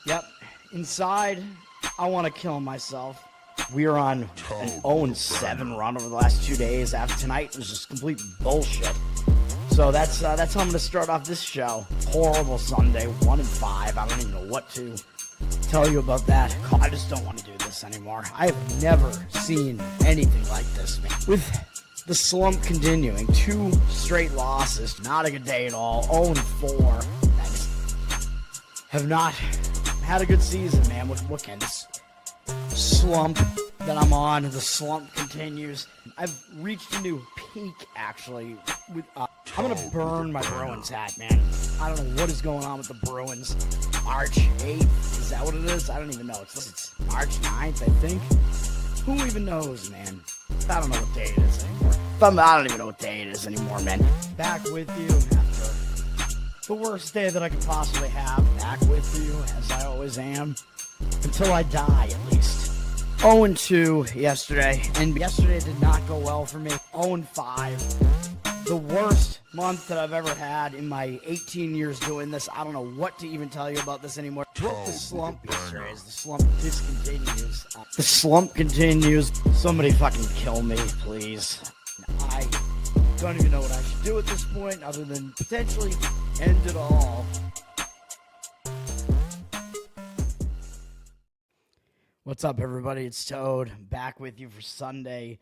Yep. Inside, I want to kill myself. We are on an 0-7 run over the last 2 days. After tonight was just complete bullshit. So that's how I'm going to start off this show. Horrible Sunday, 1-5. I don't even know what to tell you about that. I just don't want to do this anymore. I have never seen anything like this, man. With the slump continuing, 2 straight losses, not a good day at all. 0-4. I just have not had a good season, man. What can this slump that I'm on? The slump continues. I've reached a new peak, actually. I'm going to burn my Bruins hat, man. I don't know what is going on with the Bruins. March 8th, is that what it is? I don't even know. It's March 9th, I think. Who even knows, man? I don't know what day it is anymore. I don't even know what day it is anymore, man. Back with you after the worst day that I could possibly have. Back with you, as I always am. Until I die, at least. 0-2 yesterday, and yesterday did not go well for me. 0-5. The worst month that I've ever had in my 18 years doing this. I don't know what to even tell you about this anymore. Broke the slump yesterday as the slump discontinues. The slump continues. Somebody fucking kill me, please. I don't even know what I should do at this point other than potentially end it all. What's up, everybody? It's Toad, back with you for Sunday,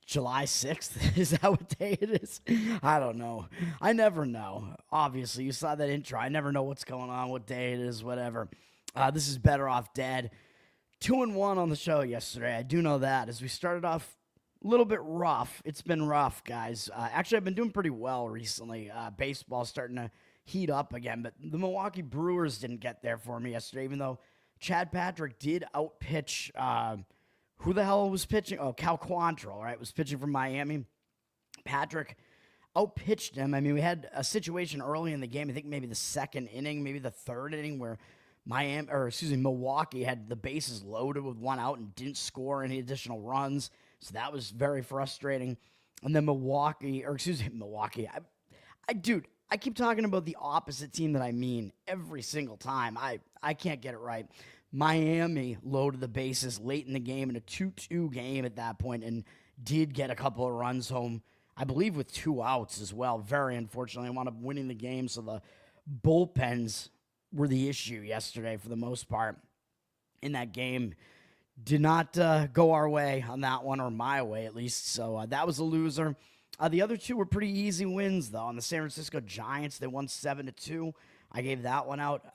July 6th. Is that what day it is? I don't know. I never know. Obviously, you saw that intro. I never know what's going on, what day it is, whatever. This is Better Off Dead. 2-1 on the show yesterday. I do know that. As we started off a little bit rough. It's been rough, guys. Actually, I've been doing pretty well recently. Baseball's starting to heat up again, but the Milwaukee Brewers didn't get there for me yesterday, even though Chad Patrick did outpitch, who the hell was pitching? Oh, Cal Quantrill, right? Was pitching from Miami. Patrick outpitched him. I mean, we had a situation early in the game, I think maybe the second inning, maybe the third inning, where Milwaukee had the bases loaded with 1 out and didn't score any additional runs. So that was very frustrating. And then Milwaukee. Dude, I keep talking about the opposite team that I mean every single time. I can't get it right. Miami loaded the bases late in the game in a 2-2 game at that point and did get a couple of runs home, I believe with 2 outs as well. Very unfortunately, I wound up winning the game, so the bullpens were the issue yesterday for the most part in that game. Did not go our way on that one, or my way at least, so that was a loser. The other 2 were pretty easy wins, though. On the San Francisco Giants, they won 7-2. I gave that one out.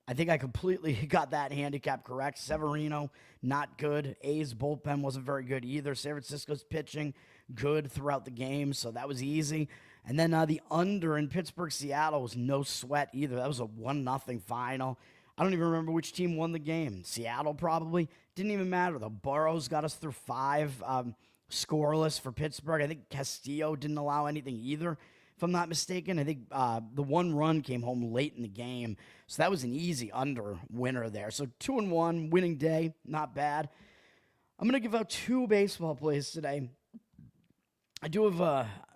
I think I completely got that handicap correct. Severino, not good. A's bullpen wasn't very good either. San Francisco's pitching good throughout the game, so that was easy. And then the under in Pittsburgh-Seattle was no sweat either. That was a 1-0 final. I don't even remember which team won the game. Seattle probably. Didn't even matter, though. Burrows got us through 5 scoreless for Pittsburgh. I think Castillo didn't allow anything either, if I'm not mistaken. I think the 1 run came home late in the game. So that was an easy under winner there. So 2-1, winning day, not bad. I'm going to give out 2 baseball plays today. I do have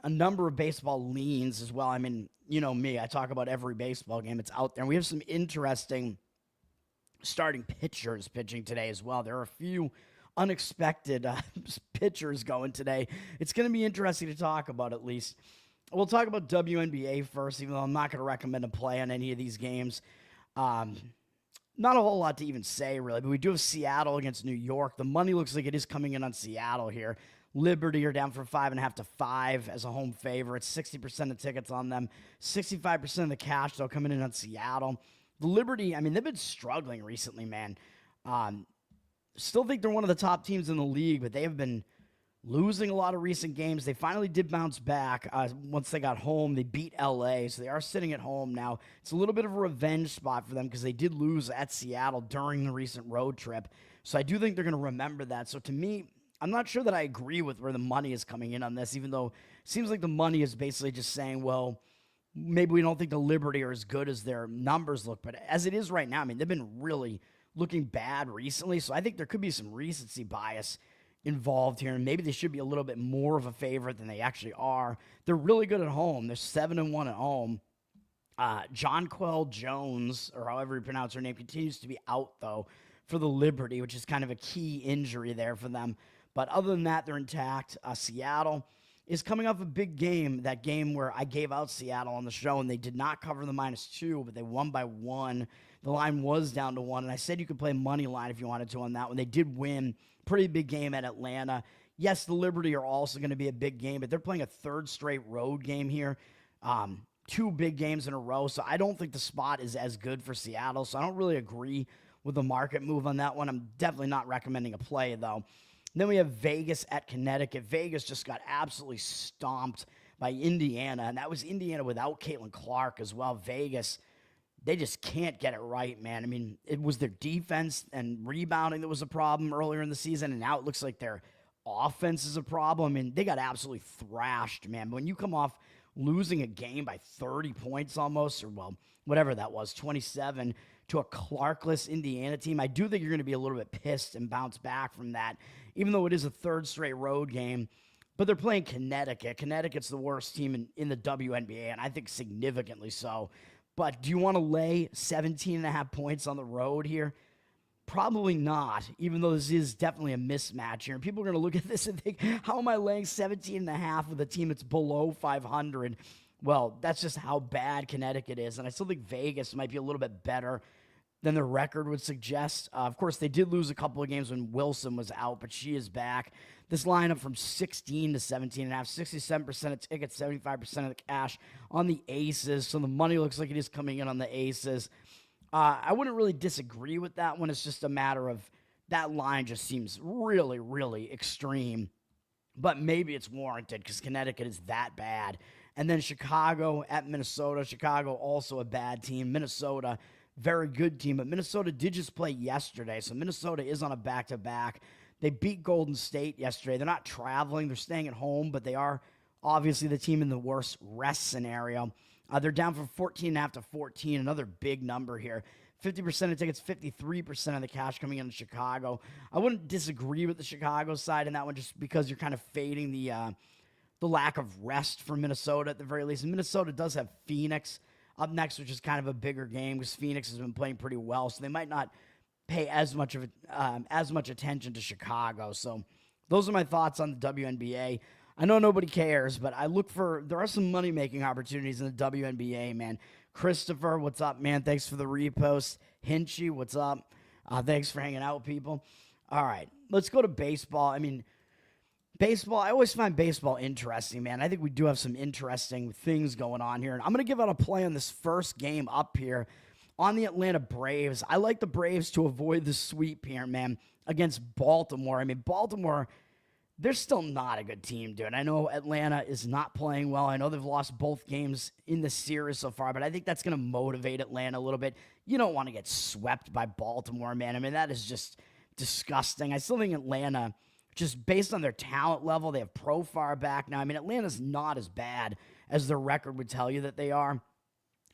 a number of baseball leans as well. I mean, you know me. I talk about every baseball game. It's out there. And we have some interesting starting pitchers pitching today as well. There are a few unexpected pitchers going today. It's going to be interesting to talk about, at least. We'll talk about WNBA first, even though I'm not going to recommend a play on any of these games. Not a whole lot to even say, really, but we do have Seattle against New York. The money looks like it is coming in on Seattle here. Liberty are down from 5.5 to 5 as a home favorite. 60% of tickets on them. 65% of the cash, though, coming in on Seattle. The Liberty, I mean, they've been struggling recently, man. Still think they're one of the top teams in the league, but they have been losing a lot of recent games. They finally did bounce back once they got home. They beat LA, so they are sitting at home now. It's a little bit of a revenge spot for them because they did lose at Seattle during the recent road trip. So I do think they're going to remember that. So to me, I'm not sure that I agree with where the money is coming in on this, even though it seems like the money is basically just saying, well, maybe we don't think the Liberty are as good as their numbers look. But as it is right now, I mean, they've been really looking bad recently. So I think there could be some recency bias involved here, and maybe they should be a little bit more of a favorite than they actually are. They're really good at home. They're 7-1 at home. Jonquel Jones, or however you pronounce her name, continues to be out, though, for the Liberty, which is kind of a key injury there for them. But other than that, they're intact. Seattle is coming off a big game, that game where I gave out Seattle on the show, and they did not cover the -2, but they won by 1. The line was down to 1, and I said you could play money line if you wanted to on that one. They did win. Pretty big game at Atlanta. Yes, the Liberty are also going to be a big game, but they're playing a third straight road game here. 2 big games in a row, so I don't think the spot is as good for Seattle, so I don't really agree with the market move on that one. I'm definitely not recommending a play, though. Then we have Vegas at Connecticut. Vegas just got absolutely stomped by Indiana, and that was Indiana without Caitlin Clark as well. Vegas, they just can't get it right, man. I mean, it was their defense and rebounding that was a problem earlier in the season, and now it looks like their offense is a problem, and they got absolutely thrashed, man. But when you come off losing a game by 30 points almost, or, well, whatever that was, 27, to a Clarkless Indiana team, I do think you're going to be a little bit pissed and bounce back from that, even though it is a third straight road game. But they're playing Connecticut. Connecticut's the worst team in the WNBA, and I think significantly so. But do you want to lay 17.5 points on the road here? Probably not, even though this is definitely a mismatch here. And people are going to look at this and think, how am I laying 17.5 with a team that's below 500? Well, that's just how bad Connecticut is. And I still think Vegas might be a little bit better than the record would suggest. Of course, they did lose a couple of games when Wilson was out, but she is back. This lineup from 16 to 17.5, 67% of tickets, 75% of the cash on the aces. So the money looks like it is coming in on the aces. I wouldn't really disagree with that one. It's just a matter of that line just seems really, really extreme. But maybe it's warranted because Connecticut is that bad. And then Chicago at Minnesota. Chicago also a bad team. Minnesota, very good team. But Minnesota did just play yesterday. So Minnesota is on a back-to-back. They beat Golden State yesterday. They're not traveling. They're staying at home. But they are obviously the team in the worst rest scenario. They're down from 14.5 to 14, another big number here. 50% of tickets, 53% of the cash coming in Chicago. I wouldn't disagree with the Chicago side in that one just because you're kind of fading the lack of rest for Minnesota at the very least. And Minnesota does have Phoenix up next, which is kind of a bigger game because Phoenix has been playing pretty well, so they might not pay as much attention to Chicago. So those are my thoughts on the WNBA. I know nobody cares, but there are some money-making opportunities in the WNBA, man. Christopher, what's up, man? Thanks for the repost. Hinchy, what's up? Thanks for hanging out with people. All right, let's go to baseball. I mean, baseball, I always find baseball interesting, man. I think we do have some interesting things going on here. And I'm going to give out a play on this first game up here on the Atlanta Braves. I like the Braves to avoid the sweep here, man, against Baltimore. I mean, Baltimore, they're still not a good team, dude. I know Atlanta is not playing well. I know they've lost both games in the series so far, but I think that's going to motivate Atlanta a little bit. You don't want to get swept by Baltimore, man. I mean, that is just disgusting. I still think Atlanta, just based on their talent level, they have Profar back now. I mean, Atlanta's not as bad as their record would tell you that they are.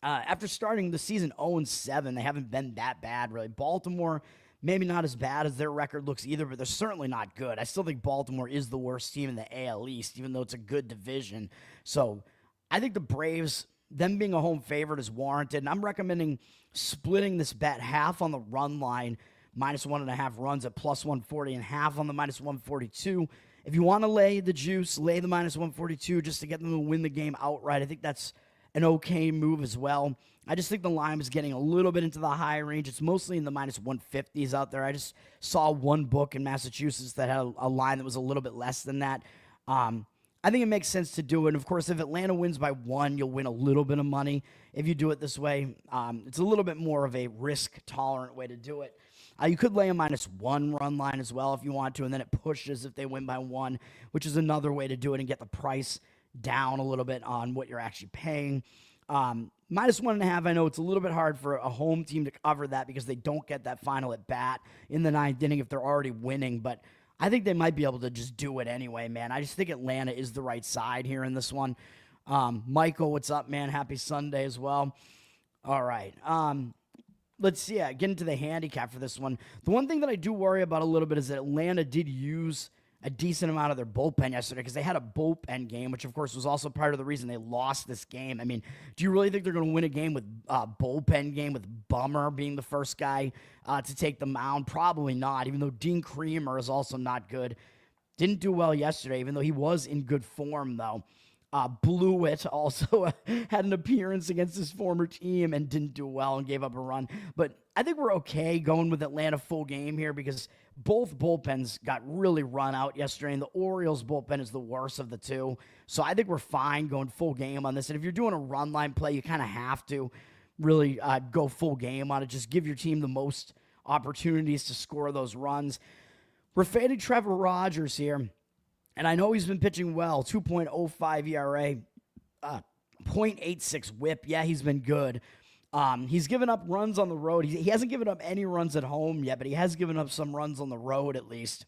After starting the season 0-7, they haven't been that bad, really. Baltimore, maybe not as bad as their record looks either, but they're certainly not good. I still think Baltimore is the worst team in the AL East, even though it's a good division. So I think the Braves, them being a home favorite, is warranted. And I'm recommending splitting this bet half on the run line, -1.5 runs at +140, and half on the -142. If you want to lay the juice, lay the -142 just to get them to win the game outright. I think that's an okay move as well. I just think the line is getting a little bit into the high range. It's mostly in the -150s out there. I just saw one book in Massachusetts that had a line that was a little bit less than that. I think it makes sense to do it. And, of course, if Atlanta wins by 1, you'll win a little bit of money if you do it this way. It's a little bit more of a risk-tolerant way to do it. You could lay a -1 run line as well if you want to, and then it pushes if they win by 1, which is another way to do it and get the price down a little bit on what you're actually paying. -1.5, I know it's a little bit hard for a home team to cover that because they don't get that final at bat in the 9th inning if they're already winning, but I think they might be able to just do it anyway, man. I just think Atlanta is the right side here in this one. Michael, what's up, man? Happy Sunday as well. All right. Let's see. Get into the handicap for this one. The one thing that I do worry about a little bit is that Atlanta did use a decent amount of their bullpen yesterday because they had a bullpen game, which of course was also part of the reason they lost this game. I mean, do you really think they're going to win a game with bullpen game with Bummer being the first guy to take the mound? Probably not, even though Dean Creamer is also not good. Didn't do well yesterday, even though he was in good form, though. Blewett also had an appearance against his former team and didn't do well and gave up a run. But I think we're okay going with Atlanta full game here because both bullpens got really run out yesterday, and the Orioles bullpen is the worst of the two. So I think we're fine going full game on this. And if you're doing a run line play, you kind of have to really go full game on it. Just give your team the most opportunities to score those runs. We're fading Trevor Rogers here. And I know he's been pitching well, 2.05 ERA, 0.86 whip. Yeah, he's been good. He's given up runs on the road. He hasn't given up any runs at home yet, but he has given up some runs on the road at least.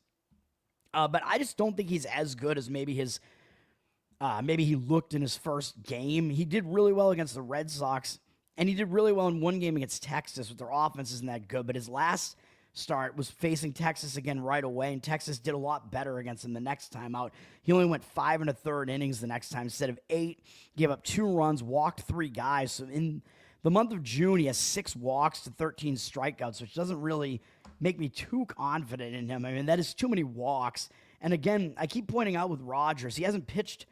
But I just don't think he's as good as maybe he looked in his first game. He did really well against the Red Sox, and he did really well in one game against Texas, but their offense isn't that good. But his last start was facing Texas again right away, and Texas did a lot better against him the next time out. He only went 5 1/3 innings the next time instead of 8, gave up 2 runs, walked 3 guys. So in the month of June, he has 6 walks to 13 strikeouts, which doesn't really make me too confident in him. I mean, that is too many walks. And again, I keep pointing out with Rogers, he hasn't pitched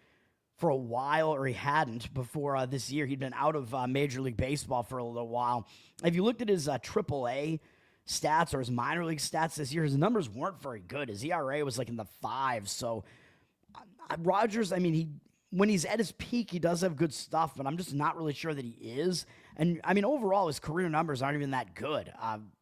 for a while, or he hadn't before this year. He'd been out of Major League Baseball for a little while. If you looked at his AAA stats or his minor league stats this year, his numbers weren't very good. His ERA was like in the 5s. So Rogers, I mean, when he's at his peak, he does have good stuff, but I'm just not really sure that he is. And I mean, overall, his career numbers aren't even that good.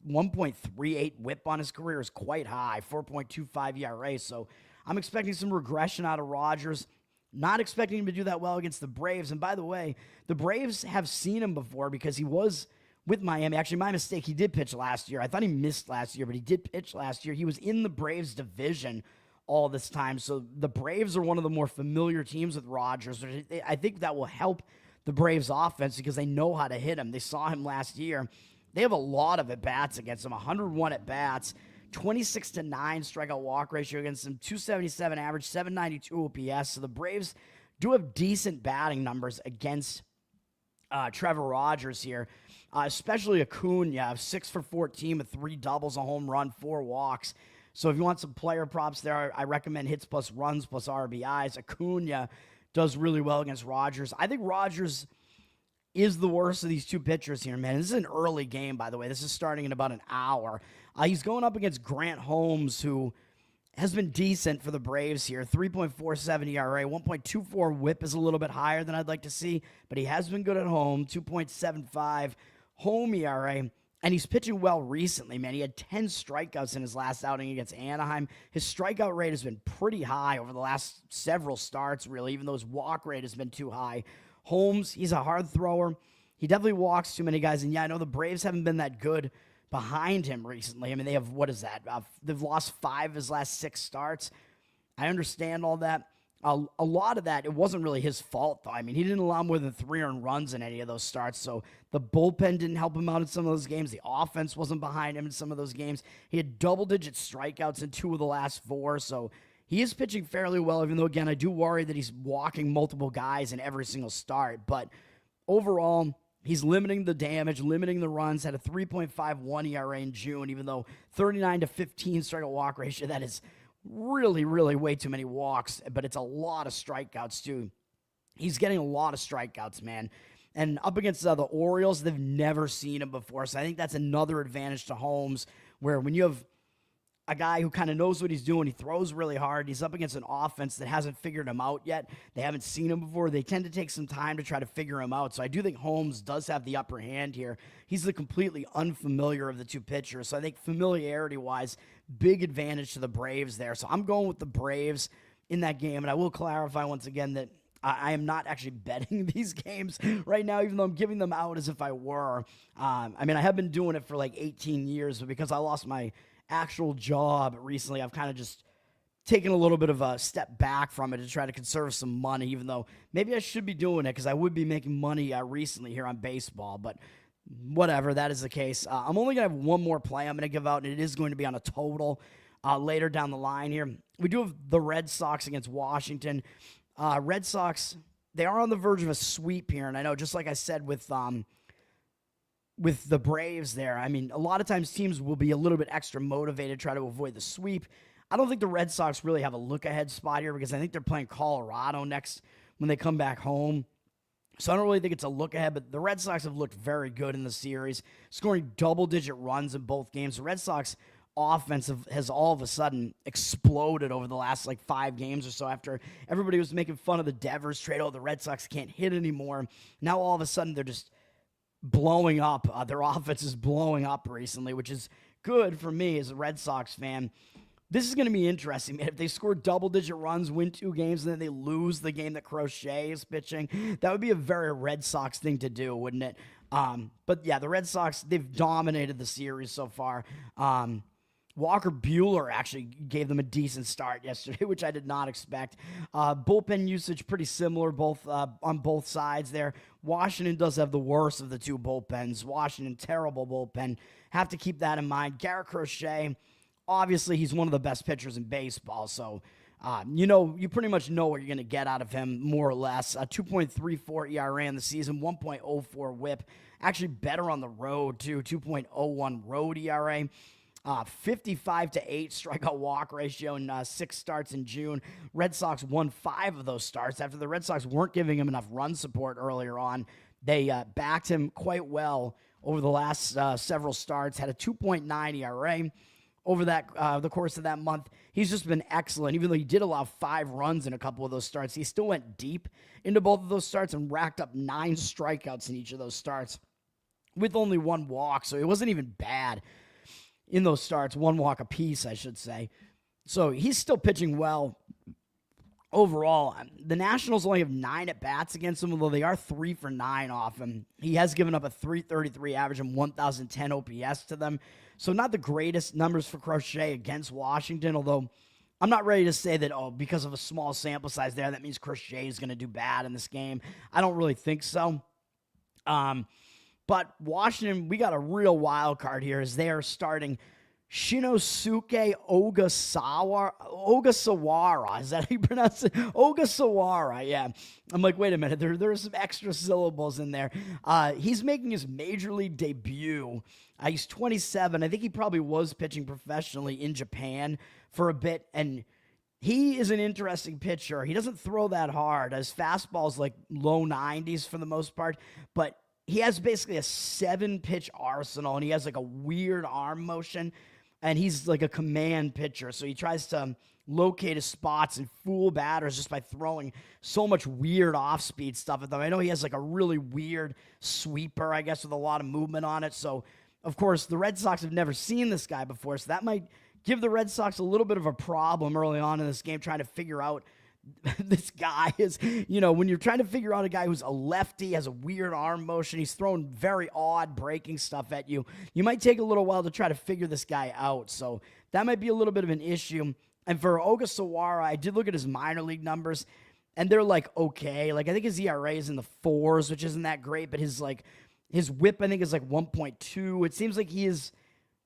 1.38 whip on his career is quite high, 4.25 ERA. So I'm expecting some regression out of Rogers. Not expecting him to do that well against the Braves. And by the way, the Braves have seen him before because he was with Miami. Actually, my mistake. He did pitch last year. I thought he missed last year, but he did pitch last year. He was in the Braves division all this time. So the Braves are one of the more familiar teams with Rogers. I think that will help the Braves offense because they know how to hit him. They saw him last year. They have a lot of at-bats against him, 101 at-bats, 26-9 strikeout walk ratio against him, 277 average, 792 OPS. So the Braves do have decent batting numbers against Trevor Rogers here. Especially Acuna, 6 for 14 with 3 doubles, a home run, 4 walks. So if you want some player props there, I recommend hits plus runs plus RBIs. Acuna does really well against Rogers. I think Rogers is the worst of these two pitchers here, man. This is an early game, by the way. This is starting in about an hour. He's going up against Grant Holmes, who has been decent for the Braves here. 3.47 ERA, 1.24 whip is a little bit higher than I'd like to see, but he has been good at home. 2.75 home ERA, and he's pitching well recently, man. He had 10 strikeouts in his last outing against Anaheim. His strikeout rate has been pretty high over the last several starts, really, even though his walk rate has been too high. Holmes, he's a hard thrower. He definitely walks too many guys, and yeah, I know the Braves haven't been that good behind him recently. I mean, they have, what is that? They've lost 5 of his last 6 starts. I understand all that. A lot of that, it wasn't really his fault, though. I mean, he didn't allow more than 3 earned runs in any of those starts, so the bullpen didn't help him out in some of those games. The offense wasn't behind him in some of those games. He had double-digit strikeouts in 2 of the last 4, so he is pitching fairly well, even though, again, I do worry that he's walking multiple guys in every single start. But overall, he's limiting the damage, limiting the runs, had a 3.51 ERA in June, even though 39-15 strikeout walk ratio, that is really, really way too many walks, but it's a lot of strikeouts, too. He's getting a lot of strikeouts, man. And up against the Orioles, they've never seen him before, so I think that's another advantage to Holmes, where when you have a guy who kind of knows what he's doing, he throws really hard, he's up against an offense that hasn't figured him out yet, they haven't seen him before, they tend to take some time to try to figure him out, so I do think Holmes does have the upper hand here. He's the completely unfamiliar of the two pitchers, so I think familiarity-wise, big advantage to the Braves there, so I'm going with the Braves in that game, and I will clarify once again that I am not actually betting these games right now, even though I'm giving them out as if I were. I mean, I have been doing it for like 18 years, but because I lost my actual job recently, I've kind of just taken a little bit of a step back from it to try to conserve some money, even though maybe I should be doing it because I would be making money recently here on baseball, but whatever, that is the case. I'm only going to have one more play I'm going to give out, and it is going to be on a total. later down the line here. We do have the Red Sox against Washington. Red Sox, they are on the verge of a sweep here, and I know, just like I said with the Braves there, I mean, a lot of times teams will be a little bit extra motivated to try to avoid the sweep. I don't think the Red Sox really have a look-ahead spot here because I think they're playing Colorado next when they come back home. So I don't really think it's a look-ahead, but the Red Sox have looked very good in the series, scoring double-digit runs in both games. The Red Sox offense has all of a sudden exploded over the last 5 games or so after everybody was making fun of the Devers trade. Oh, the Red Sox can't hit anymore. Now all of a sudden they're just blowing up. Their offense is blowing up recently, which is good for me as a Red Sox fan. This is going to be interesting, man. If they score double-digit runs, win 2 games, and then they lose the game that Crochet is pitching, that would be a very Red Sox thing to do, wouldn't it? But yeah, the Red Sox, they've dominated the series so far. Walker Buehler actually gave them a decent start yesterday, which I did not expect. Bullpen usage pretty similar on both sides there. Washington does have the worst of the 2 bullpens. Washington, terrible bullpen. Have to keep that in mind. Garrett Crochet, obviously he's one of the best pitchers in baseball, so you pretty much know what you're going to get out of him, more or less. 2.34 ERA in the season, 1.04 whip. Actually better on the road, too. 2.01 road ERA. 55-8 strikeout walk ratio in 6 starts in June. Red Sox won 5 of those starts after the Red Sox weren't giving him enough run support earlier on. They backed him quite well over the last several starts. Had a 2.9 ERA over the course of that month. He's just been excellent. Even though he did allow 5 runs in a couple of those starts, he still went deep into both of those starts and racked up 9 strikeouts in each of those starts with only 1 walk. So it wasn't even bad in those starts, 1 walk apiece, I should say. So he's still pitching well overall. The Nationals only have 9 at-bats against him, although they are 3 for 9 off him. He has given up a 333 average and 1,010 OPS to them. So not the greatest numbers for Crochet against Washington, although I'm not ready to say that, because of a small sample size there, that means Crochet is going to do bad in this game. I don't really think so. But Washington, we got a real wild card here as they are starting Shinosuke Ogasawara. Is that how you pronounce it? Ogasawara, yeah. I'm like, wait a minute, there are some extra syllables in there. He's making his major league debut. He's 27. I think he probably was pitching professionally in Japan for a bit, and he is an interesting pitcher. He doesn't throw that hard. His fastball's low 90s for the most part, but he has basically a 7-pitch arsenal, and he has a weird arm motion, and he's a command pitcher. So he tries to locate his spots and fool batters just by throwing so much weird off-speed stuff at them. I know he has a really weird sweeper, I guess, with a lot of movement on it. So, of course, the Red Sox have never seen this guy before, so that might give the Red Sox a little bit of a problem early on in this game, trying to figure out this guy is, when you're trying to figure out a guy who's a lefty, has a weird arm motion, he's throwing very odd breaking stuff at you, you might take a little while to try to figure this guy out. So that might be a little bit of an issue. And for Ogasawara, I did look at his minor league numbers, and they're okay. I think his ERA is in the 4s, which isn't that great, but his whip, I think, is 1.2. It seems like he is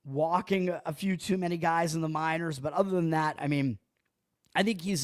walking a few too many guys in the minors, but other than that, I mean, I think he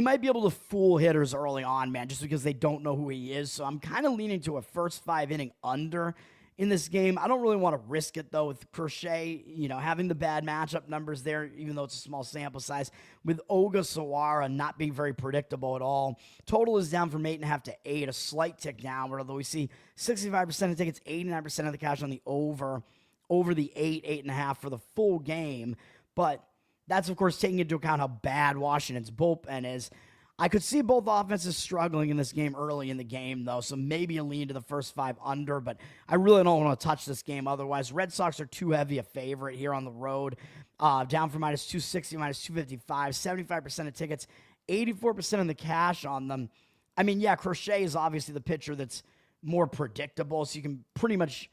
might be able to fool hitters early on, man, just because they don't know who he is. So I'm kind of leaning to a first 5-inning under in this game. I don't really want to risk it, though, with Crochet, having the bad matchup numbers there, even though it's a small sample size, with Ogasawara not being very predictable at all. Total is down from 8.5 to 8, a slight tick downward, although we see 65% of tickets, 89% of the cash on the over the 8.5 for the full game. But that's, of course, taking into account how bad Washington's bullpen is. I could see both offenses struggling in this game early in the game, though, so maybe a lean to the first 5 under, but I really don't want to touch this game otherwise. Red Sox are too heavy a favorite here on the road, down from minus 260, minus 255, 75% of tickets, 84% of the cash on them. I mean, yeah, Crochet is obviously the pitcher that's more predictable, so you can pretty much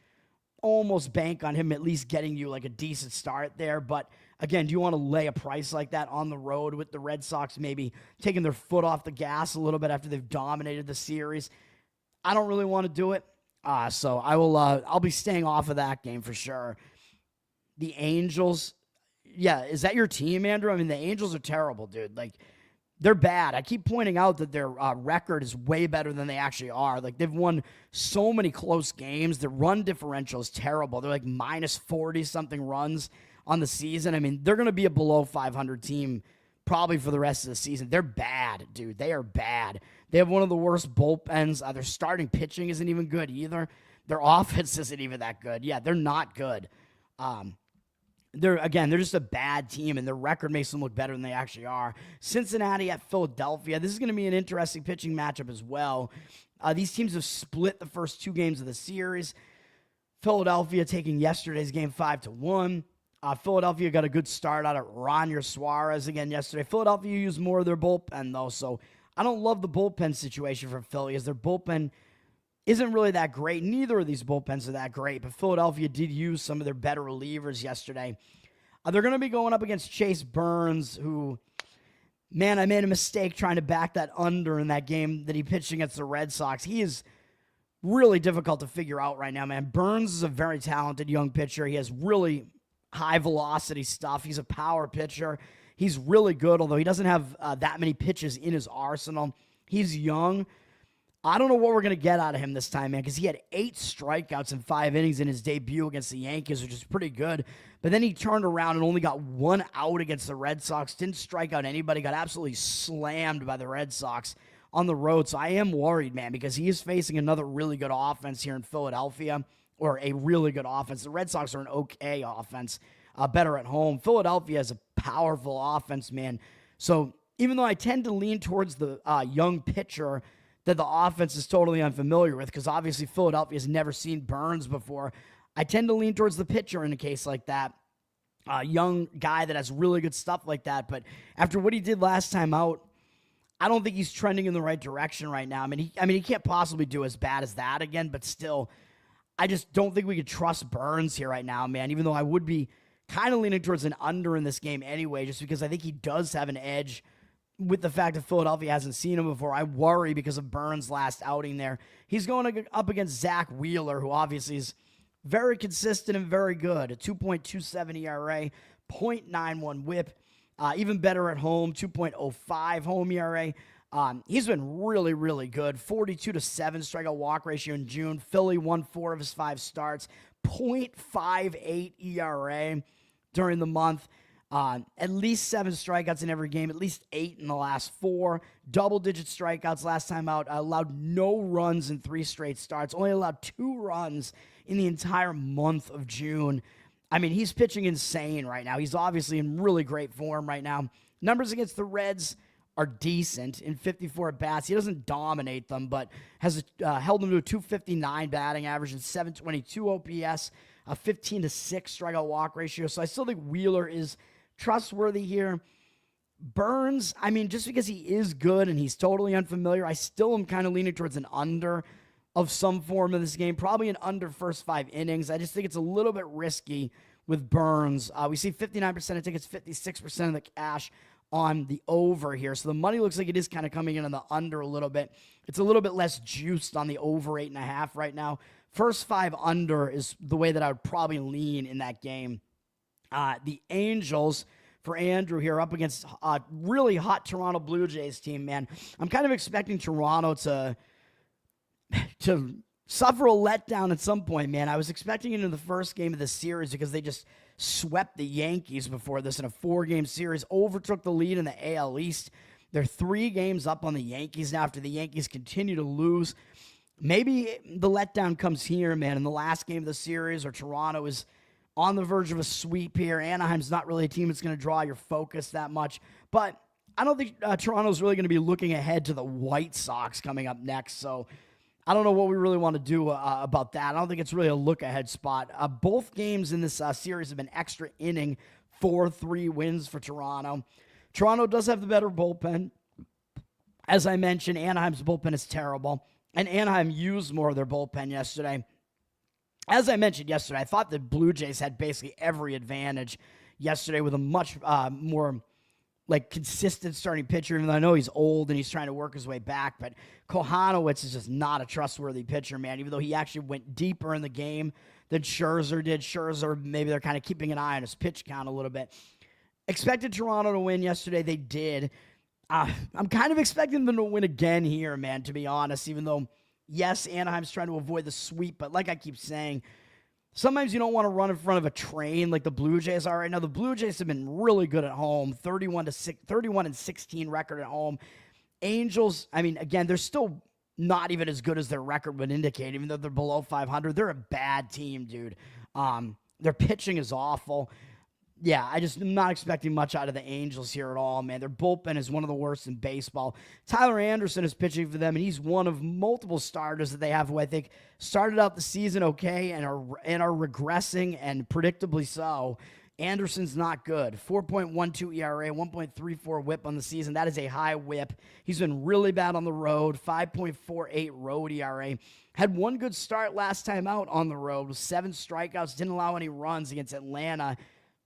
almost bank on him at least getting you a decent start there. But again, do you want to lay a price like that on the road with the Red Sox maybe taking their foot off the gas a little bit after they've dominated the series? I don't really want to do it. So I'll be staying off of that game for sure. The Angels, yeah, is that your team, Andrew? I mean, the Angels are terrible, dude. Like, they're bad. I keep pointing out that their record is way better than they actually are. Like, they've won so many close games. Their run differential is terrible. They're like minus 40-something runs on the season. I mean, they're going to be a below 500 team probably for the rest of the season. They're bad, dude. They are bad. They have one of the worst bullpens. Their starting pitching isn't even good either. Their offense isn't even that good. Yeah, they're not good. They're just a bad team, and their record makes them look better than they actually are. Cincinnati at Philadelphia. This is going to be an interesting pitching matchup as well. These teams have split the first 2 games of the series. Philadelphia taking yesterday's game 5-1. Philadelphia got a good start out of Ronyer Suarez again yesterday. Philadelphia used more of their bullpen, though, so I don't love the bullpen situation for Philly, as their bullpen isn't really that great. Neither of these bullpens are that great, but Philadelphia did use some of their better relievers yesterday. They're going to be going up against Chase Burns, who, man, I made a mistake trying to back that under in that game that he pitched against the Red Sox. He is really difficult to figure out right now, man. Burns is a very talented young pitcher. He has really high-velocity stuff. He's a power pitcher. He's really good, although he doesn't have that many pitches in his arsenal. He's young. I don't know what we're going to get out of him this time, man, because he had 8 strikeouts in 5 innings in his debut against the Yankees, which is pretty good. But then he turned around and only got 1 out against the Red Sox, didn't strike out anybody, got absolutely slammed by the Red Sox on the road. So I am worried, man, because he is facing another really good offense here in Philadelphia, or a really good offense. The Red Sox are an okay offense, better at home. Philadelphia has a powerful offense, man. So even though I tend to lean towards the young pitcher that the offense is totally unfamiliar with, because obviously Philadelphia has never seen Burns before, I tend to lean towards the pitcher in a case like that. Young guy that has really good stuff like that. But after what he did last time out, I don't think he's trending in the right direction right now. I mean, he can't possibly do as bad as that again, but still, I just don't think we could trust Burns here right now, man, even though I would be kind of leaning towards an under in this game anyway, just because I think he does have an edge with the fact that Philadelphia hasn't seen him before. I worry because of Burns' last outing there. He's going up against Zach Wheeler, who obviously is very consistent and very good. A 2.27 ERA, 0.91 whip. Even better at home, 2.05 home ERA. He's been really, really good. 42-7 strikeout walk ratio in June. Philly won 4 of his 5 starts. 0.58 ERA during the month. At least 7 strikeouts in every game, at least 8 in the last 4. Double-digit strikeouts last time out. Allowed no runs in 3 straight starts. Only allowed 2 runs in the entire month of June. I mean, he's pitching insane right now. He's obviously in really great form right now. Numbers against the Reds are decent in 54 at-bats. He doesn't dominate them, but has held them to a 259 batting average and 722 OPS, a 15-6 strikeout walk ratio. So I still think Wheeler is trustworthy here. Burns, I mean, just because he is good and he's totally unfamiliar, I still am kind of leaning towards an under of some form in this game, probably an under first 5 innings. I just think it's a little bit risky with Burns. We see 59% of tickets, 56% of the cash on the over here. So the money looks like it is kind of coming in on the under a little bit. It's a little bit less juiced on the over 8.5 right now. First 5 under is the way that I would probably lean in that game. The Angels for Andrew here up against a really hot Toronto Blue Jays team, man. I'm kind of expecting Toronto to suffer a letdown at some point, man. I was expecting it in the first game of the series because they just swept the Yankees before this in a 4-game series, overtook the lead in the AL East. They're 3 games up on the Yankees now after the Yankees continue to lose. Maybe the letdown comes here, man, in the last game of the series, or Toronto is on the verge of a sweep here. Anaheim's not really a team that's going to draw your focus that much, but I don't think Toronto's really going to be looking ahead to the White Sox coming up next, so I don't know what we really want to do about that. I don't think it's really a look-ahead spot. Both games in this series have been extra inning, 4-3 wins for Toronto. Toronto does have the better bullpen. As I mentioned, Anaheim's bullpen is terrible, and Anaheim used more of their bullpen yesterday. As I mentioned yesterday, I thought the Blue Jays had basically every advantage yesterday with a much more consistent starting pitcher, even though I know he's old and he's trying to work his way back. But Kohanowitz is just not a trustworthy pitcher, man, even though he actually went deeper in the game than Scherzer did. Scherzer, maybe they're kind of keeping an eye on his pitch count a little bit. Expected Toronto to win yesterday. They did. I'm kind of expecting them to win again here, man, to be honest, even though, yes, Anaheim's trying to avoid the sweep, but like I keep saying, sometimes you don't want to run in front of a train like the Blue Jays are right now. The Blue Jays have been really good at home, 31-16 record at home. Angels, I mean, again, they're still not even as good as their record would indicate, even though they're below 500. They're a bad team, dude. Their pitching is awful. Yeah, I'm not expecting much out of the Angels here at all, man. Their bullpen is one of the worst in baseball. Tyler Anderson is pitching for them, and he's one of multiple starters that they have who I think started out the season okay and are regressing, and predictably so. Anderson's not good. 4.12 ERA, 1.34 whip on the season. That is a high whip. He's been really bad on the road. 5.48 road ERA. Had one good start last time out on the road with 7 strikeouts. Didn't allow any runs against Atlanta.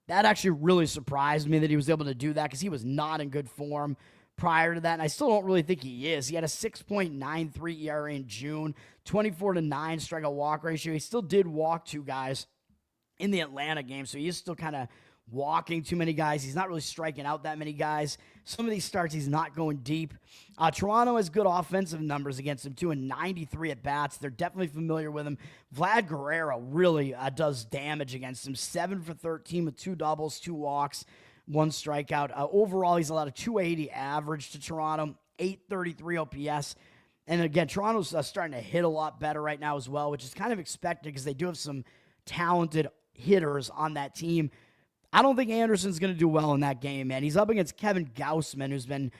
That actually really surprised me that he was able to do that because he was not in good form prior to that, and I still don't really think he is. He had a 6.93 ERA in June, 24-9 strikeout walk ratio. He still did walk 2 guys in the Atlanta game, so he is still kind of walking too many guys. He's not really striking out that many guys. Some of these starts, he's not going deep. Toronto has good offensive numbers against him, too, and 93 at-bats. They're definitely familiar with him. Vlad Guerrero really does damage against him. 7 for 13 with 2 doubles, 2 walks, 1 strikeout. Overall, he's allowed a 280 average to Toronto, 833 OPS. And again, Toronto's starting to hit a lot better right now as well, which is kind of expected because they do have some talented hitters on that team. I don't think Anderson's going to do well in that game, man. He's up against Kevin Gausman, who's been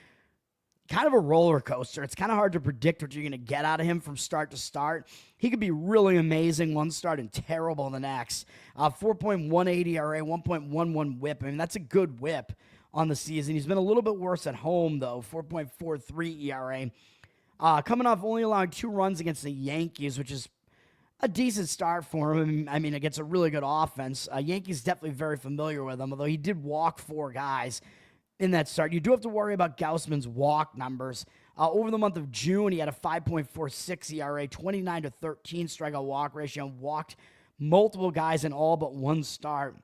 kind of a roller coaster. It's kind of hard to predict what you're going to get out of him from start to start. He could be really amazing one start and terrible the next. 4.18 ERA, 1.11 whip. I mean, that's a good whip on the season. He's been a little bit worse at home, though. 4.43 ERA. Coming off only allowing 2 runs against the Yankees, which is a decent start for him. I mean, against a really good offense. Yankees definitely very familiar with him, although he did walk 4 guys in that start. You do have to worry about Gausman's walk numbers. Over the month of June, he had a 5.46 ERA, 29-13 strikeout walk ratio, and walked multiple guys in all but 1 start.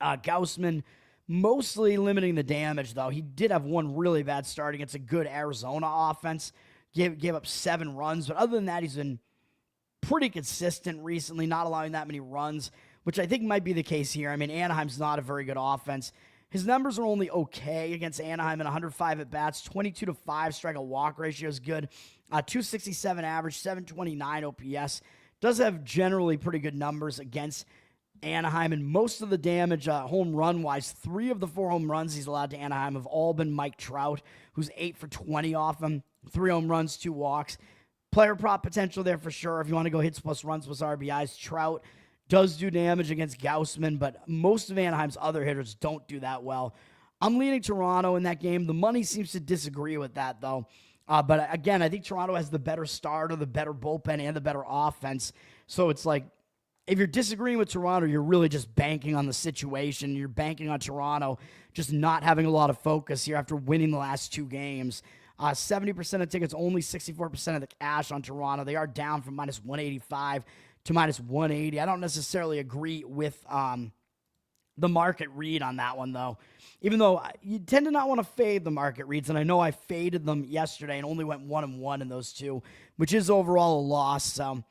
Gausman mostly limiting the damage, though. He did have 1 really bad start against a good Arizona offense. Gave up 7 runs, but other than that, he's been pretty consistent recently, not allowing that many runs, which I think might be the case here. I mean, Anaheim's not a very good offense. His numbers are only okay against Anaheim in 105 at-bats, 22-5 strikeout walk ratio is good, 267 average, 729 OPS. Does have generally pretty good numbers against Anaheim, and most of the damage home run-wise, 3 of the 4 home runs he's allowed to Anaheim have all been Mike Trout, who's 8 for 20 off him, 3 home runs, 2 walks. Player prop potential there for sure. If you want to go hits plus runs plus RBIs, Trout does do damage against Gausman, but most of Anaheim's other hitters don't do that well. I'm leaning Toronto in that game. The money seems to disagree with that, though. But again, I think Toronto has the better starter, the better bullpen, and the better offense. So it's like, if you're disagreeing with Toronto, you're really just banking on the situation. You're banking on Toronto just not having a lot of focus here after winning the last 2 games. 70% of tickets, only 64% of the cash on Toronto. They are down from minus 185 to minus 180. I don't necessarily agree with the market read on that one, though. Even though you tend to not want to fade the market reads, and I know I faded them yesterday and only went 1-1 in those 2, which is overall a loss. So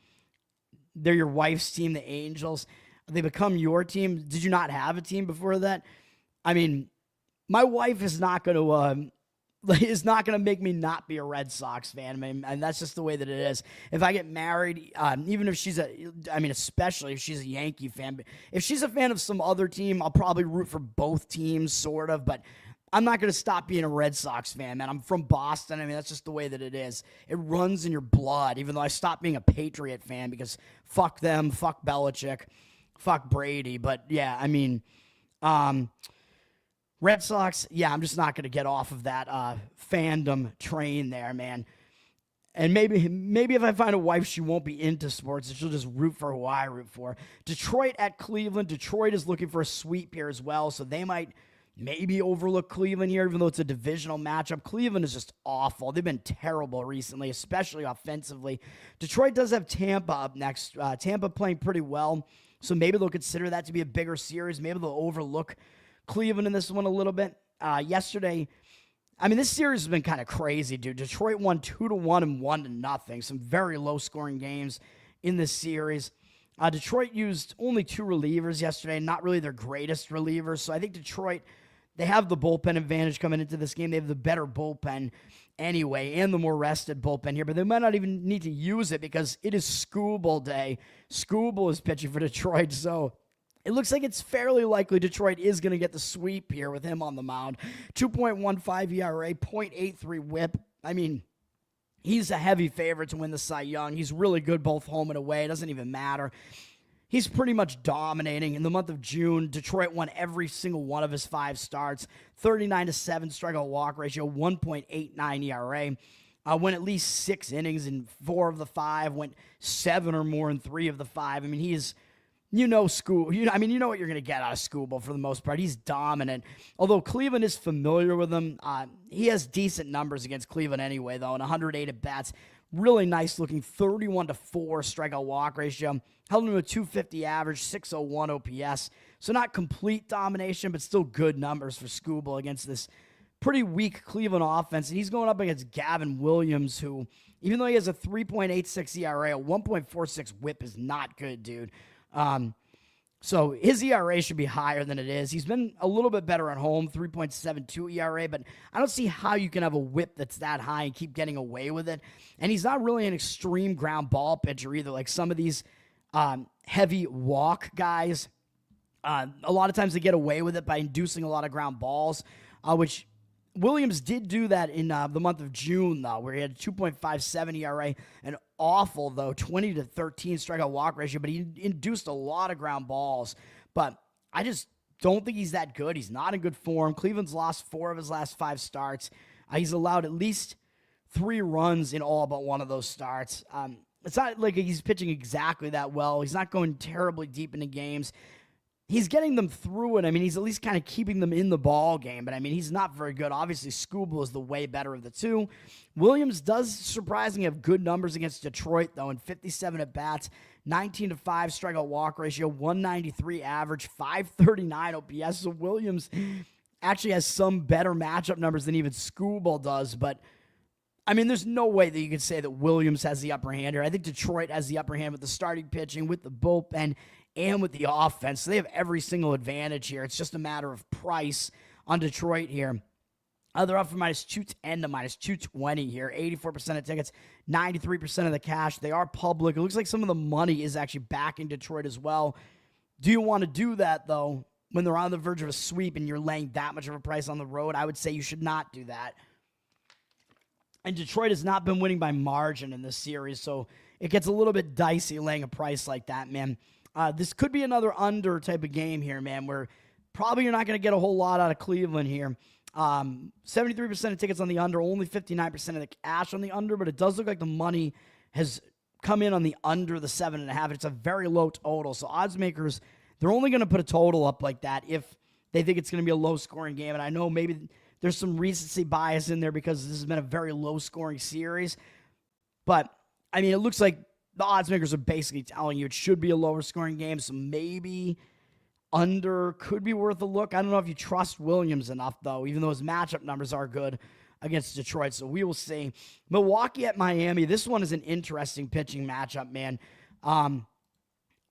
they're your wife's team, the Angels. They become your team. Did you not have a team before that? I mean, my wife is not going to make me not be a Red Sox fan. I mean, and that's just the way that it is. If I get married, even if especially if she's a Yankee fan, if she's a fan of some other team, I'll probably root for both teams, sort of, but I'm not going to stop being a Red Sox fan, man. I'm from Boston. I mean, that's just the way that it is. It runs in your blood, even though I stopped being a Patriot fan because fuck them, fuck Belichick, fuck Brady. But, yeah, I mean, Red Sox, yeah, I'm just not going to get off of that fandom train there, man. And maybe if I find a wife, she won't be into sports, and she'll just root for who I root for. Detroit at Cleveland. Detroit is looking for a sweep here as well, so they might maybe overlook Cleveland here, even though it's a divisional matchup. Cleveland is just awful. They've been terrible recently, especially offensively. Detroit does have Tampa up next. Tampa playing pretty well, so maybe they'll consider that to be a bigger series. Maybe they'll overlook Cleveland in this one a little bit. Yesterday, I mean, this series has been kind of crazy, dude. Detroit won 2-1 and 1-0. Some very low-scoring games in this series. Detroit used only 2 relievers yesterday, not really their greatest relievers. So I think Detroit, they have the bullpen advantage coming into this game. They have the better bullpen anyway, and the more rested bullpen here, but they might not even need to use it because it is Skubal day. Skubal is pitching for Detroit, so it looks like it's fairly likely Detroit is going to get the sweep here with him on the mound. 2.15 ERA, 0.83 whip. I mean, he's a heavy favorite to win the Cy Young. He's really good both home and away. It doesn't even matter. He's pretty much dominating. In the month of June, Detroit won every single one of his 5 starts. 39-7 strikeout walk ratio, 1.89 ERA. Went at least 6 innings in 4 of the 5. Went 7 or more in 3 of the 5. I mean, he is, you know what you're going to get out of Skubal for the most part. He's dominant. Although Cleveland is familiar with him, he has decent numbers against Cleveland anyway, though, and 108 at-bats. Really nice looking 31-4 strikeout walk ratio. Held him to a 250 average, 601 OPS. So not complete domination, but still good numbers for Skubal against this pretty weak Cleveland offense. And he's going up against Gavin Williams, who, even though he has a 3.86 ERA, a 1.46 whip is not good, dude. So his ERA should be higher than it is. He's been a little bit better at home, 3.72 ERA, but I don't see how you can have a whip that's that high and keep getting away with it. And he's not really an extreme ground ball pitcher either, like some of these heavy walk guys. A lot of times they get away with it by inducing a lot of ground balls, which Williams did do that in the month of June, though, where he had 2.57 ERA, an awful, though, 20-13 strikeout walk ratio, but he induced a lot of ground balls. But I just don't think he's that good. He's not in good form. Cleveland's lost 4 of his last 5 starts. He's allowed at least 3 runs in all but one of those starts. It's not like he's pitching exactly that well. He's not going terribly deep into games. He's getting them through it. I mean, he's at least kind of keeping them in the ball game, but I mean, he's not very good. Obviously, Skubal is the way better of the two. Williams does surprisingly have good numbers against Detroit, though, in 57 at-bats, 19-5 strikeout walk ratio, 193 average, 539 OPS. So Williams actually has some better matchup numbers than even Skubal does, but I mean, there's no way that you could say that Williams has the upper hand here. I think Detroit has the upper hand with the starting pitching, with the bullpen, and with the offense. So they have every single advantage here. It's just a matter of price on Detroit here. They're up from -210 to -220 here. 84% of tickets, 93% of the cash. They are public. It looks like some of the money is actually backing Detroit as well. Do you want to do that, though, when they're on the verge of a sweep and you're laying that much of a price on the road? I would say you should not do that. And Detroit has not been winning by margin in this series, so it gets a little bit dicey laying a price like that, man. This could be another under type of game here, man, where probably you're not going to get a whole lot out of Cleveland here. 73% of tickets on the under, only 59% of the cash on the under, but it does look like the money has come in on the under the 7.5. It's a very low total, so odds makers, they're only going to put a total up like that if they think it's going to be a low-scoring game, and I know maybe there's some recency bias in there because this has been a very low-scoring series, but, I mean, it looks like the odds makers are basically telling you it should be a lower scoring game, so maybe under could be worth a look. I don't know if you trust Williams enough, though, even though his matchup numbers are good against Detroit, so we will see. Milwaukee at Miami. This one is an interesting pitching matchup, man.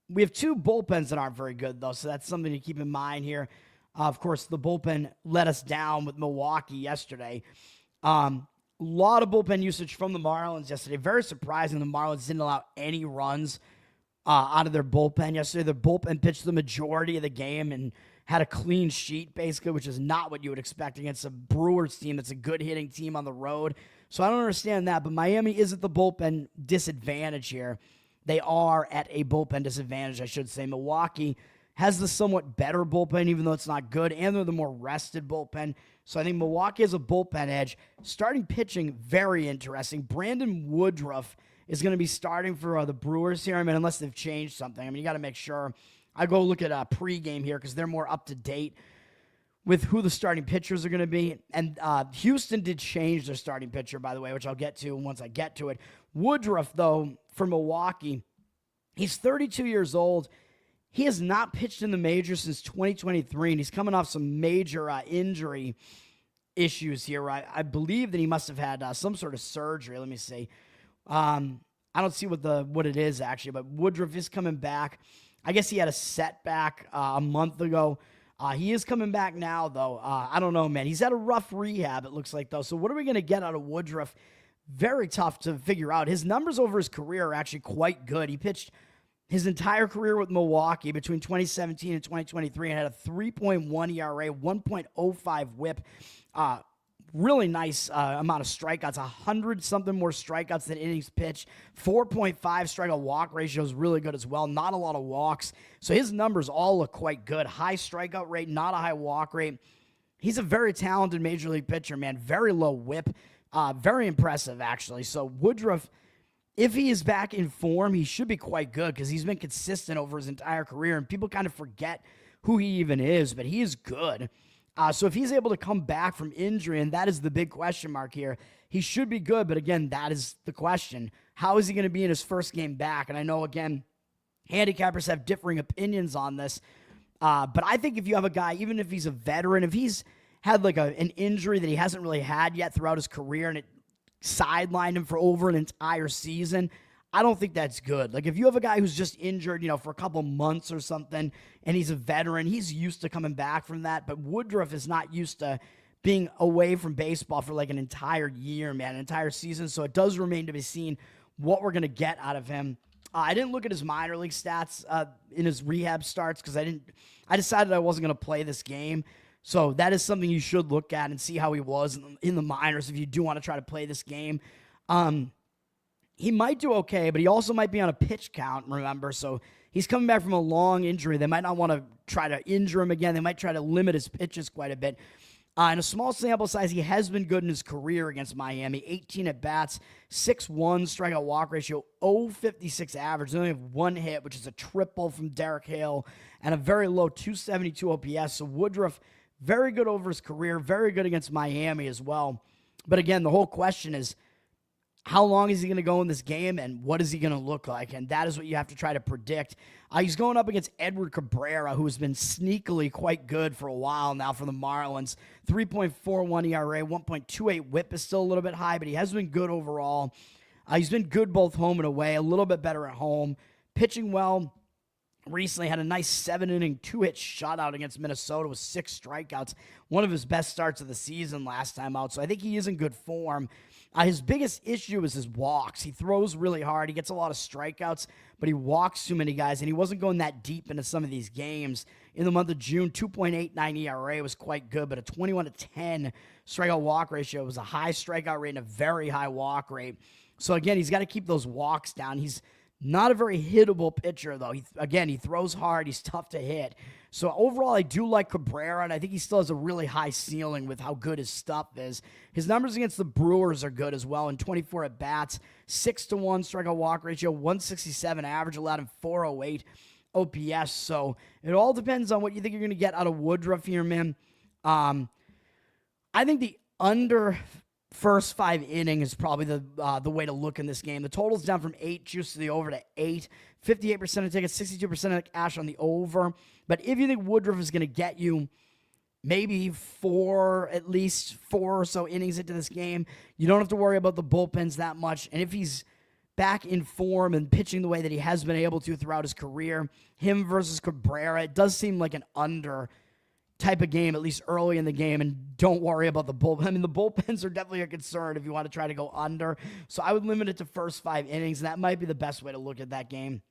We have 2 bullpens that aren't very good, though, so that's something to keep in mind here. Of course, the bullpen let us down with Milwaukee yesterday. A lot of bullpen usage from the Marlins yesterday. Very surprising the Marlins didn't allow any runs out of their bullpen yesterday. Their bullpen pitched the majority of the game and had a clean sheet, basically, which is not what you would expect against a Brewers team that's a good hitting team on the road. So I don't understand that, but Miami is at the bullpen disadvantage here. They are at a bullpen disadvantage, I should say. Milwaukee has the somewhat better bullpen, even though it's not good, and they're the more rested bullpen. So I think Milwaukee has a bullpen edge. Starting pitching, very interesting. Brandon Woodruff is going to be starting for the Brewers here. I mean, unless they've changed something. I mean, you got to make sure. I go look at pregame here because they're more up to date with who the starting pitchers are going to be. And Houston did change their starting pitcher, by the way, which I'll get to once I get to it. Woodruff, though, for Milwaukee, he's 32 years old. He has not pitched in the majors since 2023, and he's coming off some major injury issues here. I believe that he must have had some sort of surgery. Let me see. I don't see what it is actually, but Woodruff is coming back. I guess he had a setback a month ago. He is coming back now, though. I don't know, man. He's had a rough rehab, it looks like, though. So what are we going to get out of Woodruff? Very tough to figure out. His numbers over his career are actually quite good. He pitched his entire career with Milwaukee between 2017 and 2023 and had a 3.1 ERA, 1.05 whip. Really nice amount of strikeouts, 100-something more strikeouts than innings pitched. 4.5 strikeout walk ratio is really good as well. Not a lot of walks. So his numbers all look quite good. High strikeout rate, not a high walk rate. He's a very talented major league pitcher, man. Very low whip. Very impressive, actually. So Woodruff, if he is back in form, he should be quite good because he's been consistent over his entire career, and people kind of forget who he even is, but he is good. So if he's able to come back from injury, and that is the big question mark here, he should be good. But again, that is the question. How is he going to be in his first game back? And I know, again, handicappers have differing opinions on this. But I think if you have a guy, even if he's a veteran, if he's had like an injury that he hasn't really had yet throughout his career and it sidelined him for over an entire season, I don't think that's good. Like, if you have a guy who's just injured, for a couple months or something, and he's a veteran, he's used to coming back from that. But Woodruff is not used to being away from baseball for like an entire year, man, an entire season. So it does remain to be seen what we're going to get out of him. I didn't look at his minor league stats in his rehab starts because I decided I wasn't going to play this game. So that is something you should look at and see how he was in the minors if you do want to try to play this game. He might do okay, but he also might be on a pitch count, remember? So he's coming back from a long injury. They might not want to try to injure him again. They might try to limit his pitches quite a bit. In a small sample size, he has been good in his career against Miami. 18 at-bats, 6.1 strikeout walk ratio, 0.56 average. They only have one hit, which is a triple from Derek Hale, and a very low 272 OPS. So Woodruff, very good over his career, very good against Miami as well. But again, the whole question is, how long is he going to go in this game, and what is he going to look like? And that is what you have to try to predict. He's going up against Edward Cabrera, who has been sneakily quite good for a while now for the Marlins. 3.41 ERA, 1.28 whip is still a little bit high, but he has been good overall. He's been good both home and away, a little bit better at home. Pitching well. Recently had a nice 7-inning, 2-hit shutout against Minnesota with 6 strikeouts. One of his best starts of the season last time out. So I think he is in good form. His biggest issue is his walks. He throws really hard. He gets a lot of strikeouts, but he walks too many guys, and he wasn't going that deep into some of these games. In the month of June, 2.89 ERA was quite good, but a 21-10 strikeout walk ratio was a high strikeout rate and a very high walk rate. So again, he's got to keep those walks down. He's not a very hittable pitcher, though. He throws hard. He's tough to hit. So overall, I do like Cabrera, and I think he still has a really high ceiling with how good his stuff is. His numbers against the Brewers are good as well. In 24 at-bats, 6-1 strikeout walk ratio, 167 average, allowed him 408 OPS. So it all depends on what you think you're going to get out of Woodruff here, man. I think the under first 5 innings is probably the way to look in this game. The total's down from 8, juice to the over to 8. 58% of tickets, 62% of cash on the over. But if you think Woodruff is going to get you maybe at least 4 or so innings into this game, you don't have to worry about the bullpens that much. And if he's back in form and pitching the way that he has been able to throughout his career, him versus Cabrera, it does seem like an under type of game, at least early in the game, and don't worry about the bullpen. I mean, the bullpens are definitely a concern if you want to try to go under. So I would limit it to first 5 innings, and that might be the best way to look at that game.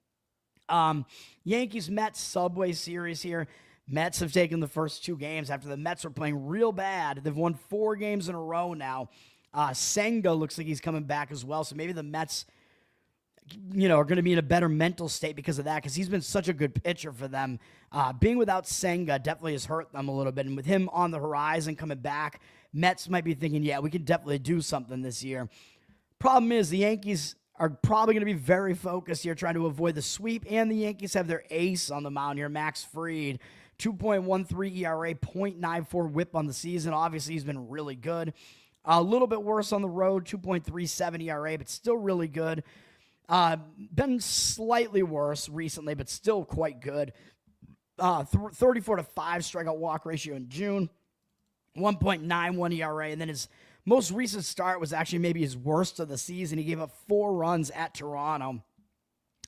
Yankees-Mets Subway Series here. Mets have taken the first 2 games after the Mets were playing real bad. They've won 4 games in a row now. Senga looks like he's coming back as well, so maybe the Mets are going to be in a better mental state because of that, because he's been such a good pitcher for them. Being without Senga definitely has hurt them a little bit, and with him on the horizon coming back, Mets might be thinking, yeah, we can definitely do something this year. Problem is, the Yankees are probably going to be very focused here, trying to avoid the sweep, and the Yankees have their ace on the mound here, Max Fried. 2.13 ERA, 0.94 whip on the season. Obviously, he's been really good. A little bit worse on the road, 2.37 ERA, but still really good. Been slightly worse recently, but still quite good. 34 to 5 strikeout walk ratio in June, 1.91 ERA, and then his most recent start was actually maybe his worst of the season. He gave up 4 runs at Toronto.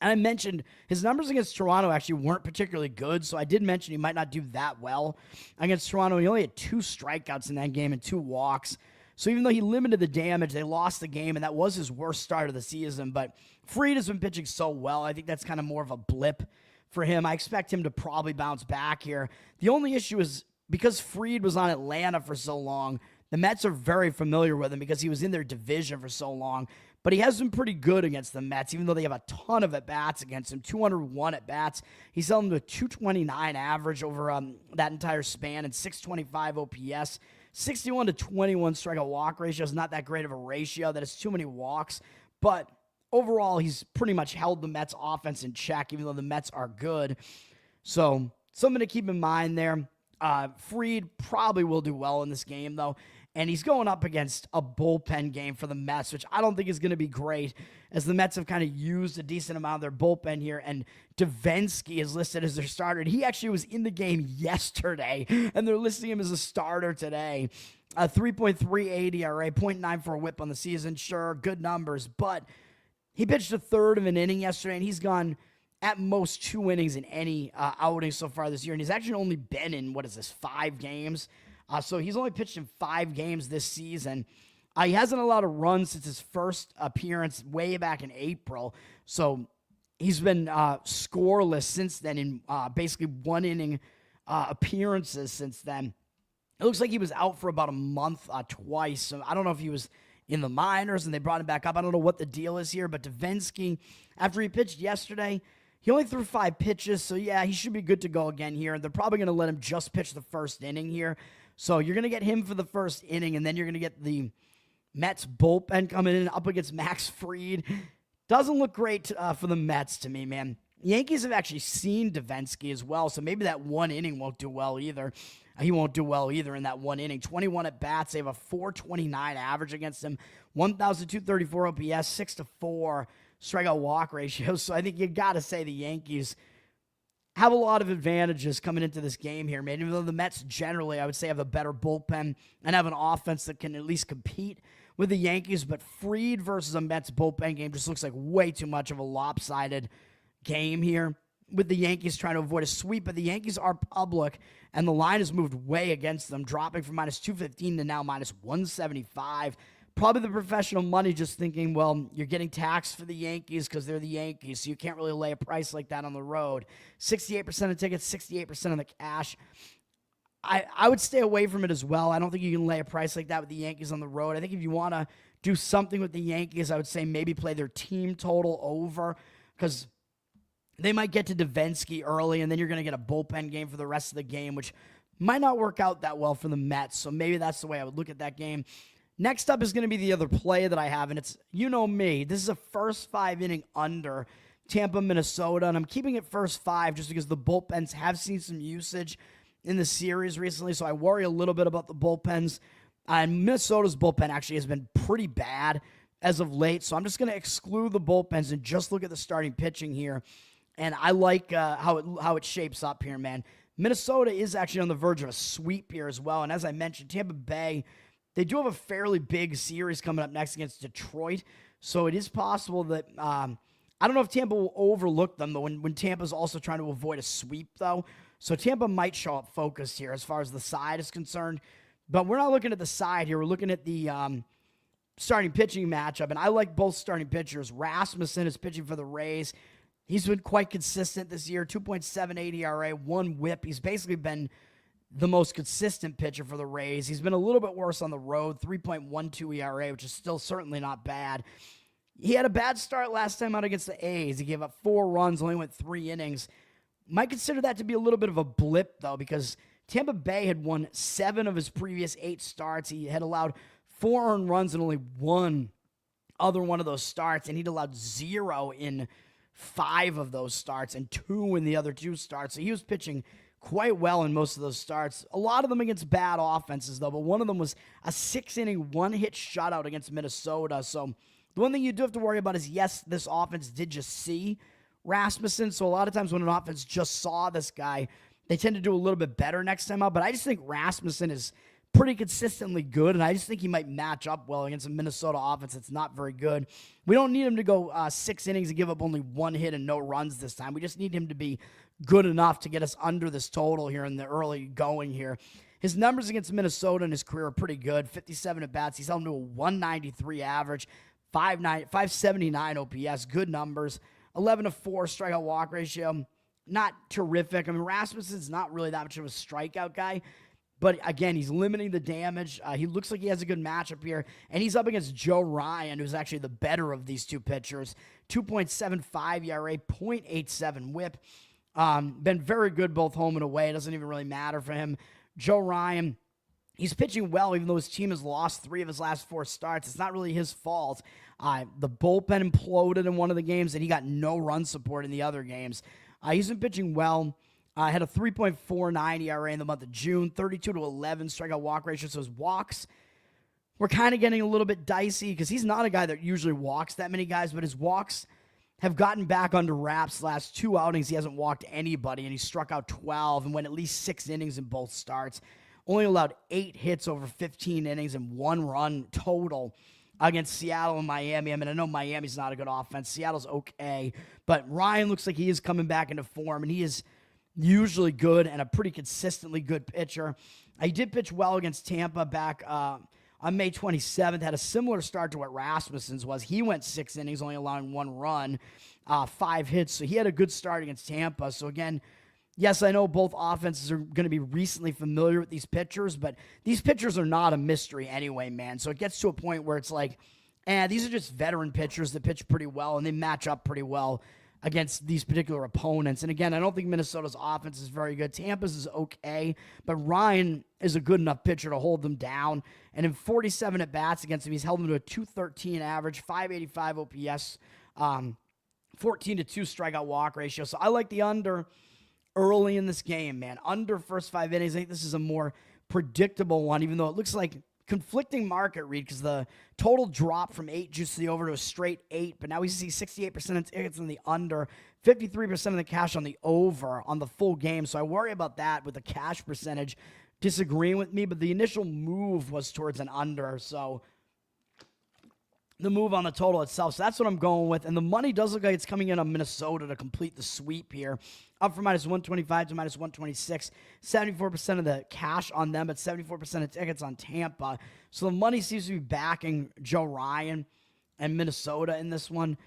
And I mentioned his numbers against Toronto actually weren't particularly good, so I did mention he might not do that well against Toronto. He only had 2 strikeouts in that game and 2 walks. So even though he limited the damage, they lost the game, and that was his worst start of the season. But Fried has been pitching so well. I think that's kind of more of a blip for him. I expect him to probably bounce back here. The only issue is because Fried was on Atlanta for so long, the Mets are very familiar with him because he was in their division for so long. But he has been pretty good against the Mets, even though they have a ton of at-bats against him, 201 at-bats. He's held them to a 229 average over that entire span and 625 OPS. 61 to 21 strikeout walk ratio is not that great of a ratio. That is too many walks. But overall, he's pretty much held the Mets offense in check, even though the Mets are good. So something to keep in mind there. Fried probably will do well in this game, though. And he's going up against a bullpen game for the Mets, which I don't think is going to be great, as the Mets have kind of used a decent amount of their bullpen here. And Wnba is listed as their starter. And he actually was in the game yesterday, and they're listing him as a starter today. 3.38 ERA, 0.94 whip on the season. Sure, good numbers, but he pitched a third of an inning yesterday, and he's gone at most 2 innings in any outing so far this year. And he's actually only been in, 5 games? So he's only pitched in 5 games this season. He hasn't allowed a run since his first appearance way back in April. So he's been scoreless since then in basically 1 inning appearances since then. It looks like he was out for about a month twice. So I don't know if he was in the minors and they brought him back up. I don't know what the deal is here. But Wnba, after he pitched yesterday, he only threw 5 pitches. So yeah, he should be good to go again here. They're probably going to let him just pitch the first inning here. So you're going to get him for the first inning, and then you're going to get the Mets bullpen coming in up against Max Fried. Doesn't look great for the Mets to me, man. Yankees have actually seen Wnba as well, so maybe that 1 inning won't do well either. He won't do well either in that 1 inning. 21 at-bats. They have a 429 average against him. 1,234 OPS, 6 to 4 strikeout walk ratio. So I think you got to say the Yankees have a lot of advantages coming into this game here, man. Even though the Mets generally, I would say, have a better bullpen and have an offense that can at least compete with the Yankees. But Fried versus a Mets bullpen game just looks like way too much of a lopsided game here, with the Yankees trying to avoid a sweep. But the Yankees are public, and the line has moved way against them, dropping from minus 215 to now minus 175. Probably the professional money just thinking, well, you're getting taxed for the Yankees because they're the Yankees, so you can't really lay a price like that on the road. 68% of tickets, 68% of the cash. I would stay away from it as well. I don't think you can lay a price like that with the Yankees on the road. I think if you want to do something with the Yankees, I would say maybe play their team total over, because they might get to Wnba early, and then you're going to get a bullpen game for the rest of the game, which might not work out that well for the Mets. So maybe that's the way I would look at that game. Next up is going to be the other play that I have, and it's, you know me, this is a first 5 inning under Tampa, Minnesota, and I'm keeping it first 5 just because the bullpens have seen some usage in the series recently, so I worry a little bit about the bullpens. And Minnesota's bullpen actually has been pretty bad as of late, so I'm just going to exclude the bullpens and just look at the starting pitching here. And I like how it shapes up here, man. Minnesota is actually on the verge of a sweep here as well, and as I mentioned, Tampa Bay, they do have a fairly big series coming up next against Detroit, so it is possible that I don't know if Tampa will overlook them, though, when Tampa's also trying to avoid a sweep, though. So Tampa might show up focused here as far as the side is concerned. But we're not looking at the side here. We're looking at the starting pitching matchup, and I like both starting pitchers. Rasmussen is pitching for the Rays. He's been quite consistent this year, 2.78 ERA, 1 whip. He's basically been the most consistent pitcher for the Rays. He's been a little bit worse on the road, 3.12 ERA, which is still certainly not bad. He had a bad start last time out against the A's. He gave up 4 runs, only went 3 innings. Might consider that to be a little bit of a blip, though, because Tampa Bay had won 7 of his previous 8 starts. He had allowed 4 earned runs in only 1 other one of those starts, and he'd allowed 0 in 5 of those starts and 2 in the other 2 starts. So he was pitching quite well in most of those starts. A lot of them against bad offenses, though, but one of them was a 6-inning, 1-hit shutout against Minnesota. So the one thing you do have to worry about is, yes, this offense did just see Rasmussen, so a lot of times when an offense just saw this guy, they tend to do a little bit better next time out. But I just think Rasmussen is pretty consistently good, and I just think he might match up well against a Minnesota offense that's not very good. We don't need him to go 6 innings and give up only 1 hit and no runs this time. We just need him to be good enough to get us under this total here in the early going here. His numbers against Minnesota in his career are pretty good. 57 at-bats. He's held him to a 193 average, 579 OPS. Good numbers. 11-4 strikeout walk ratio. Not terrific. I mean, Rasmussen's not really that much of a strikeout guy. But, again, he's limiting the damage. He looks like he has a good matchup here. And he's up against Joe Ryan, who's actually the better of these two pitchers. 2.75 ERA, 0.87 whip. Been very good both home and away. It doesn't even really matter for him. Joe Ryan, he's pitching well, even though his team has lost 3 of his last 4 starts. It's not really his fault. The bullpen imploded in one of the games, and he got no run support in the other games. He's been pitching well. Had a 3.49 ERA in the month of June, 32-11 strikeout walk ratio. So his walks were kind of getting a little bit dicey because he's not a guy that usually walks that many guys, but his walks have gotten back under wraps. Last 2 outings, he hasn't walked anybody, and he struck out 12 and went at least 6 innings in both starts. Only allowed 8 hits over 15 innings and 1 run total against Seattle and Miami. I mean, I know Miami's not a good offense. Seattle's okay, but Ryan looks like he is coming back into form, and he is usually good and a pretty consistently good pitcher. He did pitch well against Tampa back on May 27th, had a similar start to what Rasmussen's was. He went 6 innings, only allowing 1 run, 5 hits. So he had a good start against Tampa. So again, yes, I know both offenses are going to be recently familiar with these pitchers, but these pitchers are not a mystery anyway, man. So it gets to a point where it's like, these are just veteran pitchers that pitch pretty well, and they match up pretty well against these particular opponents. And again, I don't think Minnesota's offense is very good. Tampa's is okay, but Ryan is a good enough pitcher to hold them down. And in 47 at-bats against him, he's held them to a 213 average, 585 OPS, 14-2 strikeout walk ratio. So I like the under early in this game, man. Under first 5 innings. I think this is a more predictable one, even though it looks like conflicting market read because the total dropped from 8 juice to the over to a straight 8, but now we see 68% of tickets on the under, 53% of the cash on the over on the full game. So I worry about that with the cash percentage disagreeing with me, but the initial move was towards an under. So the move on the total itself. So that's what I'm going with. And the money does look like it's coming in on Minnesota to complete the sweep here. Up from -125 to -126. 74% of the cash on them, but 74% of tickets on Tampa. So the money seems to be backing Joe Ryan and Minnesota in this one.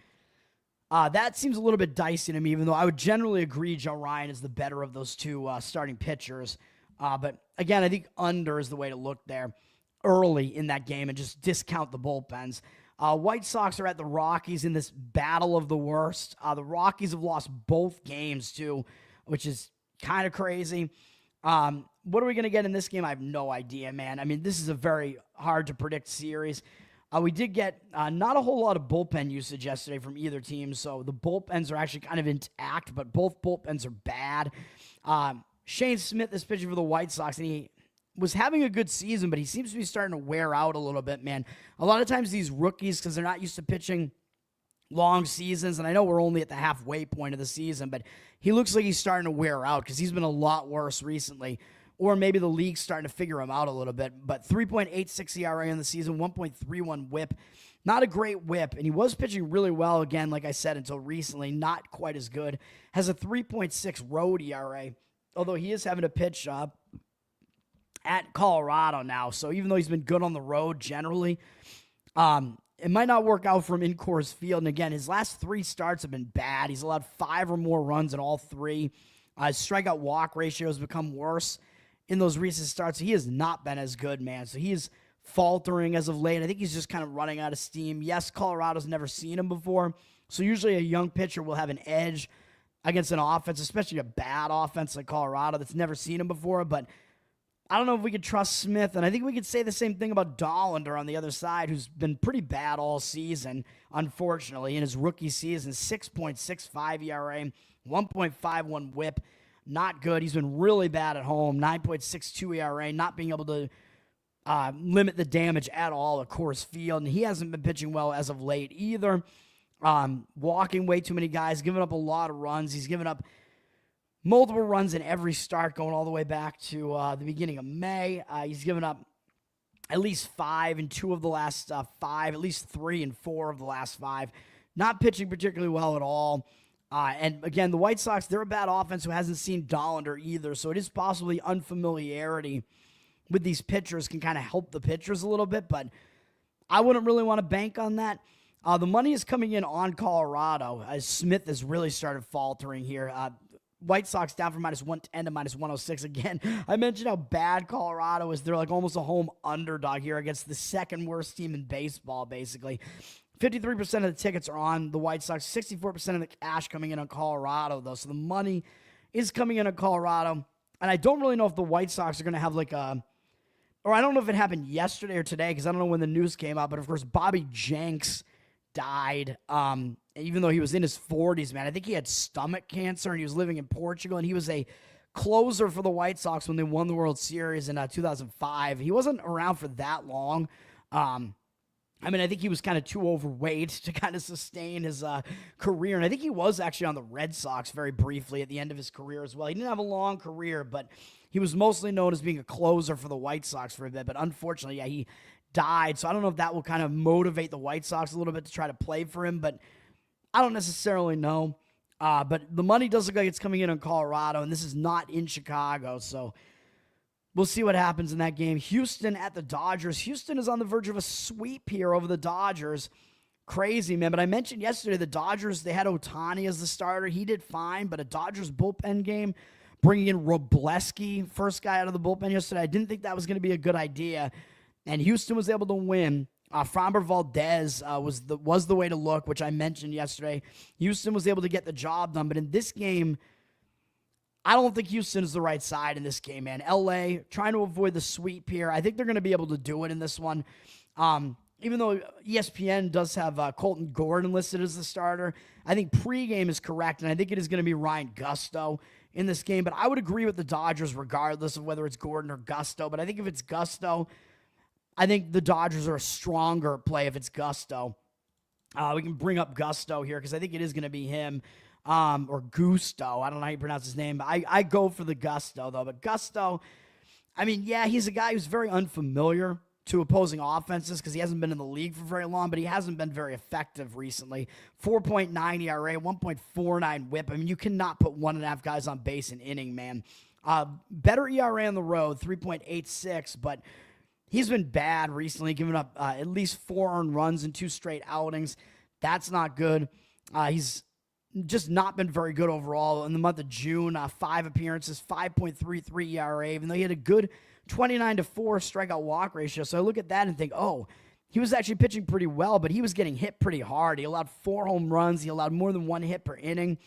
That seems a little bit dicey to me, even though I would generally agree Joe Ryan is the better of those two starting pitchers. But again, I think under is the way to look there early in that game and just discount the bullpens. White Sox are at the Rockies in this battle of the worst. The Rockies have lost both games, too, which is kind of crazy. What are we going to get in this game? I have no idea, man. I mean, this is a very hard-to-predict series. We did get not a whole lot of bullpen usage yesterday from either team, so the bullpens are actually kind of intact, but both bullpens are bad. Shane Smith is pitching for the White Sox, and he was having a good season, but he seems to be starting to wear out a little bit, man. A lot of times these rookies, because they're not used to pitching long seasons, and I know we're only at the halfway point of the season, but he looks like he's starting to wear out because he's been a lot worse recently. Or maybe the league's starting to figure him out a little bit. But 3.86 ERA in the season, 1.31 whip. Not a great whip, and he was pitching really well again, like I said, until recently. Not quite as good. Has a 3.6 road ERA, although he is having to pitch at Colorado now. So even though he's been good on the road generally, it might not work out for him in Coors Field. And again, his last 3 starts have been bad. He's allowed 5 or more runs in all 3. His strikeout walk ratio has become worse in those recent starts. He has not been as good, man. So he is faltering as of late. I think he's just kind of running out of steam. Yes, Colorado's never seen him before. So usually a young pitcher will have an edge against an offense, especially a bad offense like Colorado that's never seen him before. But I don't know if we could trust Smith, and I think we could say the same thing about Dollander on the other side, who's been pretty bad all season, unfortunately, in his rookie season. 6.65 ERA, 1.51 whip, not good. He's been really bad at home, 9.62 ERA, not being able to limit the damage at all at Coors Field, and he hasn't been pitching well as of late either. Walking way too many guys, giving up a lot of runs. He's given up multiple runs in every start going all the way back to the beginning of May. He's given up at least 5 in 2 of the last 5, at least 3 in 4 of the last 5. Not pitching particularly well at all. And again, the White Sox, they're a bad offense who hasn't seen Dollander either. So it is possibly unfamiliarity with these pitchers can kind of help the pitchers a little bit, but I wouldn't really want to bank on that. The money is coming in on Colorado as Smith has really started faltering here. White Sox down from -110 to -106 again. I mentioned how bad Colorado is. They're like almost a home underdog here against the second worst team in baseball, basically. 53% of the tickets are on the White Sox. 64% of the cash coming in on Colorado, though. So the money is coming in on Colorado. And I don't really know if the White Sox are going to have like a... Or I don't know if it happened yesterday or today because I don't know when the news came out. But, of course, Bobby Jenks died, even though he was in his 40s, man. I think he had stomach cancer, and he was living in Portugal, and he was a closer for the White Sox when they won the World Series in 2005. He wasn't around for that long. I mean, I think he was kind of too overweight to kind of sustain his career, and I think he was actually on the Red Sox very briefly at the end of his career as well. He didn't have a long career, but he was mostly known as being a closer for the White Sox for a bit, but unfortunately, yeah, he died, so I don't know if that will kind of motivate the White Sox a little bit to try to play for him, but I don't necessarily know. But the money does look like it's coming in on Colorado, and this is not in Chicago, so we'll see what happens in that game. Houston at the Dodgers. Houston is on the verge of a sweep here over the Dodgers. Crazy, man. But I mentioned yesterday the Dodgers, they had Ohtani as the starter. He did fine, but a Dodgers bullpen game, bringing in Robleski, first guy out of the bullpen yesterday. I didn't think that was going to be a good idea. And Houston was able to win. Framber Valdez was the way to look, which I mentioned yesterday. Houston was able to get the job done. But in this game, I don't think Houston is the right side in this game, man. LA trying to avoid the sweep here. I think they're going to be able to do it in this one. Even though ESPN does have Colton Gordon listed as the starter, I think pregame is correct, and I think it is going to be Ryan Gusto in this game. But I would agree with the Dodgers regardless of whether it's Gordon or Gusto. But I think if it's Gusto, I think the Dodgers are a stronger play if it's Gusto. We can bring up Gusto here because I think it is going to be him. Or Gusto. I don't know how you pronounce his name. But I go for the Gusto, though. But Gusto, I mean, yeah, he's a guy who's very unfamiliar to opposing offenses because he hasn't been in the league for very long, but he hasn't been very effective recently. 4.9 ERA, 1.49 whip. I mean, you cannot put 1.5 guys on base in inning, man. Better ERA on the road, 3.86, but he's been bad recently, giving up at least 4 earned runs in 2 straight outings. That's not good. He's just not been very good overall. In the month of June, 5 appearances, 5.33 ERA, even though he had a good 29-4 strikeout walk ratio. So I look at that and think, oh, he was actually pitching pretty well, but he was getting hit pretty hard. He allowed 4 home runs. He allowed more than 1 hit per inning.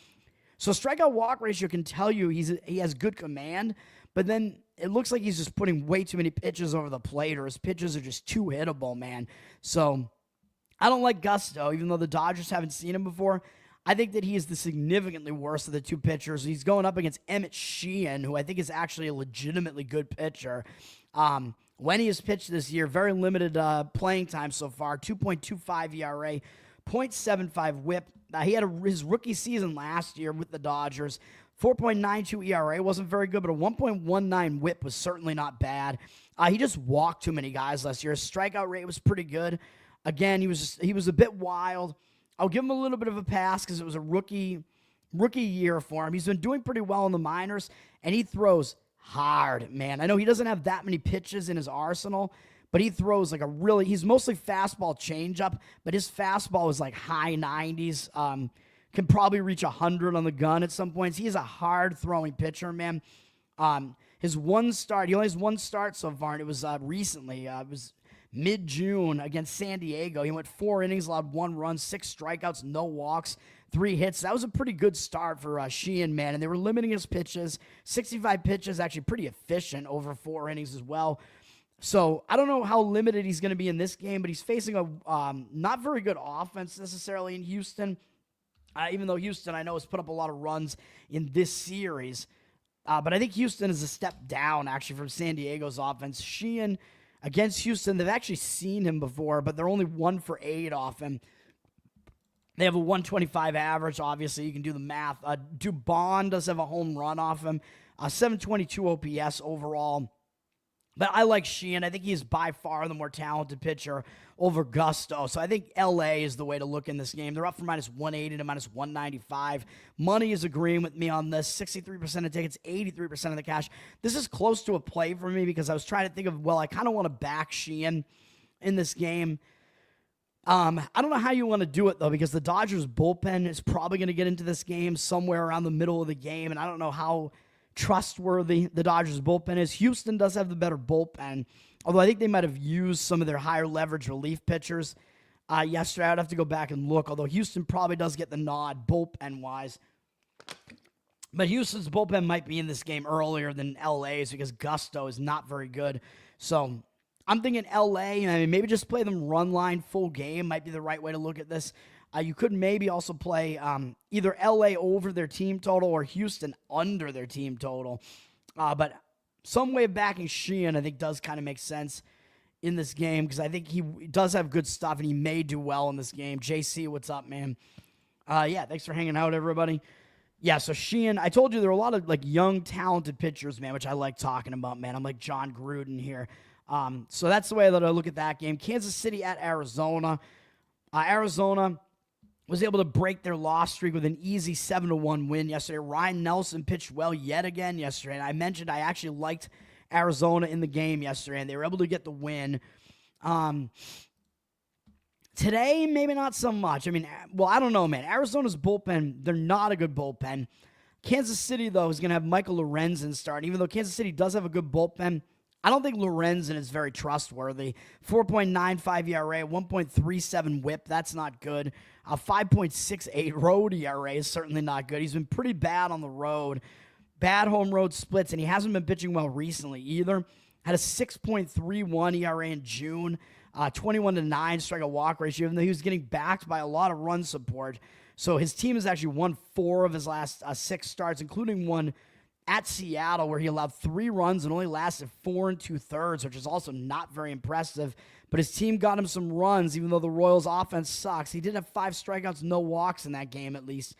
So strikeout walk ratio can tell you he has good command, but then it looks like he's just putting way too many pitches over the plate, or his pitches are just too hittable, man. So I don't like Gusto, even though the Dodgers haven't seen him before. I think that he is the significantly worse of the 2 pitchers. He's going up against Emmett Sheehan, who I think is actually a legitimately good pitcher. When he has pitched this year, very limited playing time so far, 2.25 ERA, 0.75 whip. He had his rookie season last year with the Dodgers. 4.92 ERA wasn't very good, but a 1.19 whip was certainly not bad. He just walked too many guys last year. His strikeout rate was pretty good. Again, he was a bit wild. I'll give him a little bit of a pass because it was a rookie year for him. He's been doing pretty well in the minors, and he throws hard, man. I know he doesn't have that many pitches in his arsenal, but he throws like he's mostly fastball changeup, but his fastball is like high 90s. Can probably reach 100 on the gun at some points. He is a hard-throwing pitcher, man. His one start, he only has 1 start so far, and it was recently. It was mid-June against San Diego. He went 4 innings, allowed 1 run, 6 strikeouts, no walks, 3 hits. That was a pretty good start for Sheehan, man, and they were limiting his pitches. 65 pitches, actually pretty efficient over 4 innings as well. So I don't know how limited he's going to be in this game, but he's facing a not very good offense necessarily in Houston. Even though Houston, I know, has put up a lot of runs in this series. But I think Houston is a step down, actually, from San Diego's offense. Sheehan against Houston, they've actually seen him before, but they're only 1 for 8 off him. They have a 125 average. Obviously, you can do the math. Dubon does have a home run off him. 722 OPS overall. But I like Sheehan. I think he is by far the more talented pitcher over Gusto. So I think LA is the way to look in this game. They're up from minus 180 to minus 195. Money is agreeing with me on this. 63% of tickets, 83% of the cash. This is close to a play for me because I was trying to think of, well, I kind of want to back Sheehan in this game. I don't know how you want to do it, though, because the Dodgers bullpen is probably going to get into this game somewhere around the middle of the game, and I don't know how trustworthy the Dodgers bullpen is. Houston does have the better bullpen, although I think they might have used some of their higher leverage relief pitchers yesterday. I'd have to go back and look, although Houston probably does get the nod bullpen-wise. But Houston's bullpen might be in this game earlier than LA's because Gusto is not very good. So I'm thinking LA, I mean, maybe just play them run line full game might be the right way to look at this. You could maybe also play either LA over their team total or Houston under their team total. But some way of backing Sheehan, I think, does kind of make sense in this game because I think he does have good stuff and he may do well in this game. JC, what's up, man? Yeah, thanks for hanging out, everybody. Yeah, so Sheehan, I told you there are a lot of like young, talented pitchers, man, which I like talking about, man. I'm like John Gruden here. So that's the way that I look at that game. Kansas City at Arizona. Arizona was able to break their loss streak with an easy 7-1 win yesterday. Ryan Nelson pitched well yet again yesterday. And I mentioned I actually liked Arizona in the game yesterday, and they were able to get the win. Today, maybe not so much. I mean, well, I don't know, man. Arizona's bullpen, they're not a good bullpen. Kansas City, though, is going to have Michael Lorenzen start. Even though Kansas City does have a good bullpen, I don't think Lorenzen is very trustworthy. 4.95 ERA, 1.37 whip. That's not good. 5.68 road ERA is certainly not good. He's been pretty bad on the road. Bad home road splits, and he hasn't been pitching well recently either. Had a 6.31 ERA in June. 21-9 strikeout walk ratio, even though he was getting backed by a lot of run support. So his team has actually won 4 of his last 6 starts, including one at Seattle, where he allowed 3 runs and only lasted 4 2/3, which is also not very impressive. But his team got him some runs, even though the Royals' offense sucks. He did have 5 strikeouts, no walks in that game, at least.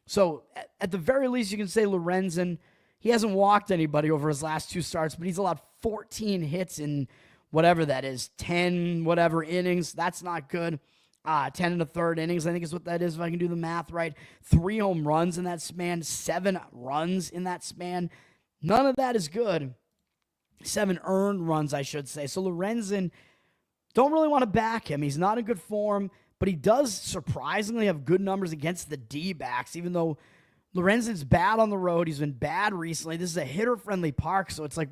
So, at the very least, you can say Lorenzen, he hasn't walked anybody over his last 2 starts, but he's allowed 14 hits in whatever that is, 10 whatever innings. That's not good. 10 1/3 innings, I think is what that is, if I can do the math right. 3 home runs in that span, 7 runs in that span. None of that is good. 7 earned runs, I should say. So Lorenzen, don't really want to back him. He's not in good form, but he does surprisingly have good numbers against the D-backs, even though Lorenzen's bad on the road. He's been bad recently. This is a hitter-friendly park, so it's like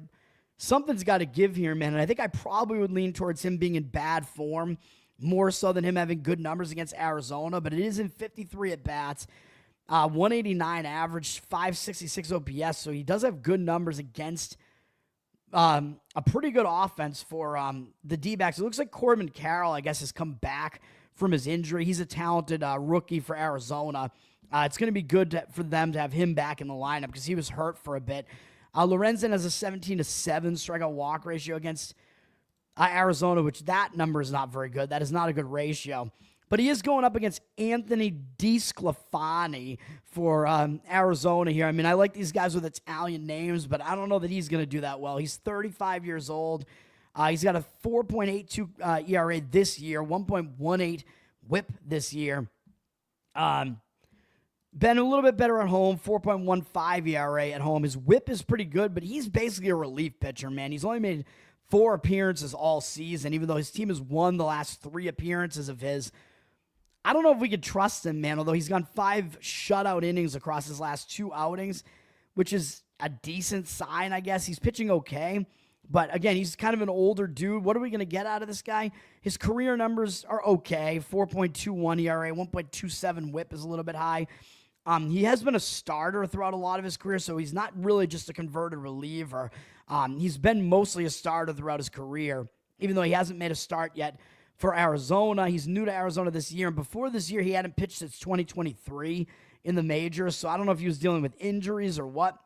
something's got to give here, man. And I think I probably would lean towards him being in bad form, more so than him having good numbers against Arizona, but it is in 53 at-bats, 189 average, 566 OPS, so he does have good numbers against a pretty good offense for the D-backs. It looks like Corbin Carroll, I guess, has come back from his injury. He's a talented rookie for Arizona. It's going to be good for them to have him back in the lineup because he was hurt for a bit. Lorenzen has a 17-7 strikeout walk ratio against Arizona, which that number is not very good. That is not a good ratio. But he is going up against Anthony DeSclafani for Arizona here. I mean, I like these guys with Italian names, but I don't know that he's going to do that well. He's 35 years old. He's got a 4.82 ERA this year, 1.18 whip this year. Been a little bit better at home, 4.15 ERA at home. His whip is pretty good, but he's basically a relief pitcher, man. He's only made 4 appearances all season, even though his team has won the last 3 appearances of his. I don't know if we could trust him, man, although he's gone 5 shutout innings across his last 2 outings, which is a decent sign, I guess. He's pitching okay, but again, he's kind of an older dude. What are we going to get out of this guy? His career numbers are okay, 4.21 ERA, 1.27 whip is a little bit high. He has been a starter throughout a lot of his career, so he's not really just a converted reliever. He's been mostly a starter throughout his career, even though he hasn't made a start yet for Arizona. He's new to Arizona this year, and before this year, he hadn't pitched since 2023 in the majors, so I don't know if he was dealing with injuries or what.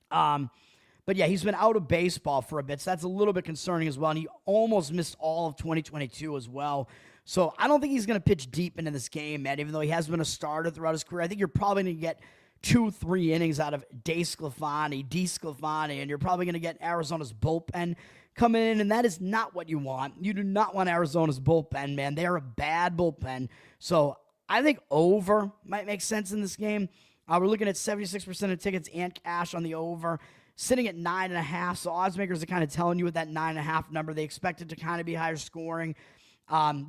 But yeah, he's been out of baseball for a bit, so that's a little bit concerning as well, and he almost missed all of 2022 as well So I don't think he's going to pitch deep into this game, man, even though he has been a starter throughout his career. I think you're probably going to get 2-3 innings out of DeSclafani, and you're probably going to get Arizona's bullpen coming in, and that is not what you want. You do not want Arizona's bullpen, man. They are a bad bullpen. So I think over might make sense in this game. We're looking at 76% of tickets and cash on the over, sitting at 9.5. So odds makers are kind of telling you with that 9.5 number, they expect it to kind of be higher scoring.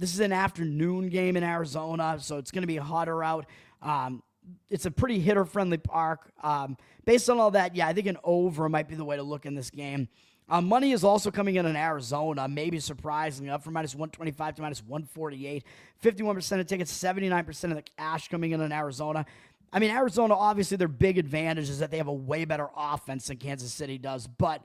This is an afternoon game in Arizona, so it's going to be hotter out. It's a pretty hitter-friendly park. Based on all that, yeah, I think an over might be the way to look in this game. Money is also coming in Arizona, maybe surprisingly, up from -125 to -148. 51% of tickets, 79% of the cash coming in Arizona. I mean, Arizona, obviously, their big advantage is that they have a way better offense than Kansas City does. But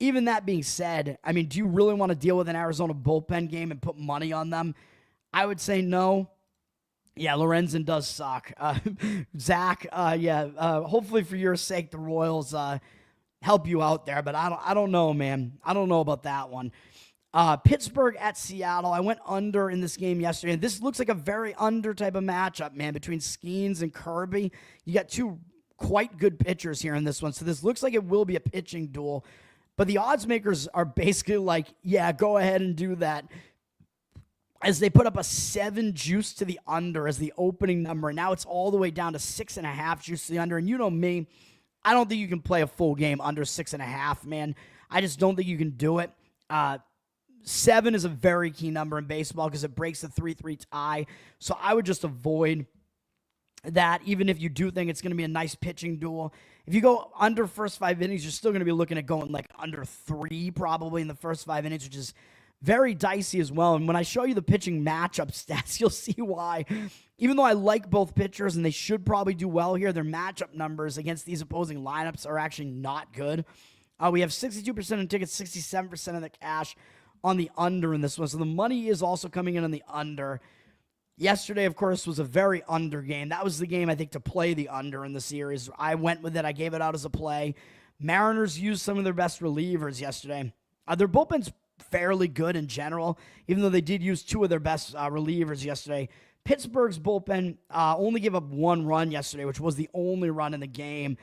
even that being said, I mean, do you really want to deal with an Arizona bullpen game and put money on them? I would say no. Yeah, Lorenzen does suck. Zach, hopefully for your sake, the Royals help you out there. But I don't know, man. I don't know about that one. Pittsburgh at Seattle. I went under in this game yesterday, and this looks like a very under type of matchup, man, between Skeens and Kirby. You got two quite good pitchers here in this one, so this looks like it will be a pitching duel. But the odds makers are basically like, yeah, go ahead and do that, as they put up a 7 juice to the under as the opening number, and now it's all the way down to 6.5 juice to the under. And you know me, I don't think you can play a full game under 6.5, man. I just don't think you can do it. 7 is a very key number in baseball because it breaks the 3-3 tie. So I would just avoid that, even if you do think it's going to be a nice pitching duel. If you go under first 5 innings, you're still going to be looking at going like under 3 probably in the first 5 innings, which is very dicey as well. And when I show you the pitching matchup stats, you'll see why. Even though I like both pitchers and they should probably do well here, their matchup numbers against these opposing lineups are actually not good. We have 62% of tickets, 67% of the cash on the under in this one. So the money is also coming in on the under. Yesterday, of course, was a very under game. That was the game, I think, to play the under in the series. I went with it. I gave it out as a play. Mariners used some of their best relievers yesterday. Their bullpen's fairly good in general, even though they did use 2 of their best relievers yesterday. Pittsburgh's bullpen only gave up 1 run yesterday, which was the only run in the game.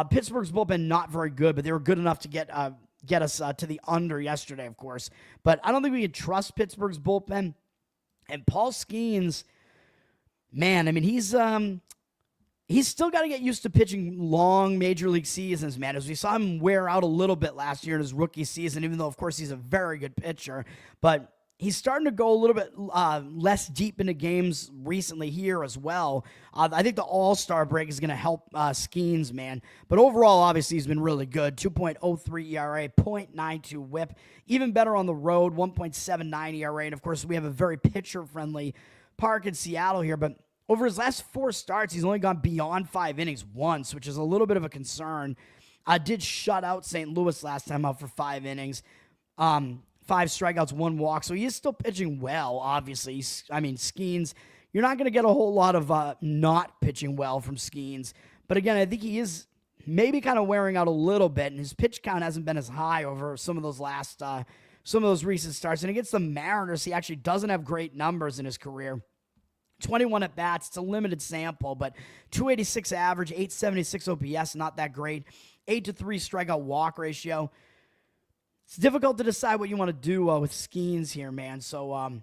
Pittsburgh's bullpen not very good, but they were good enough to get us to the under yesterday, of course. But I don't think we can trust Pittsburgh's bullpen. And Paul Skeens, man, I mean, he's still got to get used to pitching long major league seasons, man. As we saw him wear out a little bit last year in his rookie season, even though, of course, he's a very good pitcher. But he's starting to go a little bit less deep into games recently here as well. I think the All-Star break is going to help Skeens, man. But overall, obviously, he's been really good. 2.03 ERA, 0.92 whip. Even better on the road, 1.79 ERA. And, of course, we have a very pitcher-friendly park in Seattle here. But over his last 4 starts, he's only gone beyond 5 innings once, which is a little bit of a concern. Did shut out St. Louis last time out for 5 innings. 5 strikeouts, 1 walk. So he is still pitching well, obviously. I mean, Skeens, you're not going to get a whole lot of not pitching well from Skeens. But again, I think he is maybe kind of wearing out a little bit, and his pitch count hasn't been as high over some of those recent starts. And against the Mariners, he actually doesn't have great numbers in his career. 21 at-bats, it's a limited sample, but 286 average, 876 OPS, not that great. 8-3 strikeout walk ratio. It's difficult to decide what you want to do with Skeens here, man. So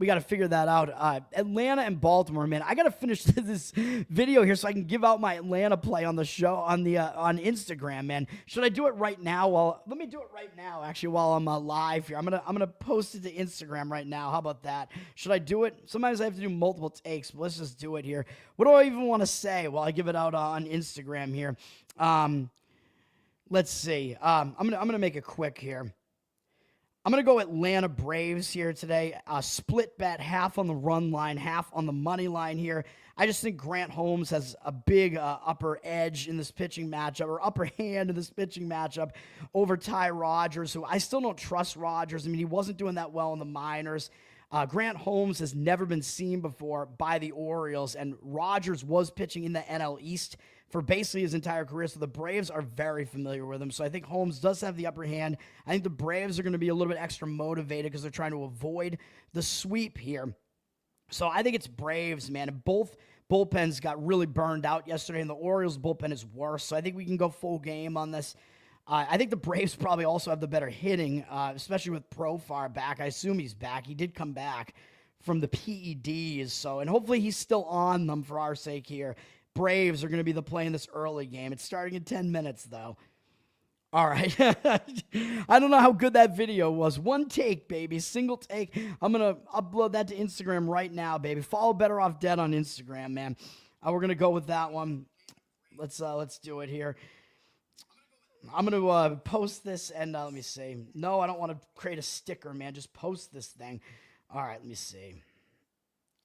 we got to figure that out. Atlanta and Baltimore, man. I got to finish this video here so I can give out my Atlanta play on the show on Instagram, man. Should I do it right now? Well, let me do it right now, actually, while I'm live here. I'm gonna post it to Instagram right now. How about that? Should I do it? Sometimes I have to do multiple takes, but let's just do it here. What do I even want to say while I give it out on Instagram here? Let's see. I'm gonna make it quick here. I'm going to go Atlanta Braves here today. Split bet, half on the run line, half on the money line here. I just think Grant Holmes has a big upper edge in this pitching matchup, or upper hand in this pitching matchup over Ty Rogers, who I still don't trust Rogers. I mean, he wasn't doing that well in the minors. Grant Holmes has never been seen before by the Orioles, and Rogers was pitching in the NL East for basically his entire career. So the Braves are very familiar with him. So I think Holmes does have the upper hand. I think the Braves are going to be a little bit extra motivated because they're trying to avoid the sweep here. So I think it's Braves, man. Both bullpens got really burned out yesterday, and the Orioles bullpen is worse. So I think we can go full game on this. I think the Braves probably also have the better hitting, especially with Profar back. I assume he's back. He did come back from the PEDs. So, and hopefully he's still on them for our sake here. Braves are going to be the play in this early game. It's starting in 10 minutes, though. All right. I don't know how good that video was. One take, baby. Single take. I'm going to upload that to Instagram right now, baby. Follow Better Off Dead on Instagram, man. We're going to go with that one. Let's do it here. I'm going to post this and let me see. No, I don't want to create a sticker, man. Just post this thing. All right, let me see.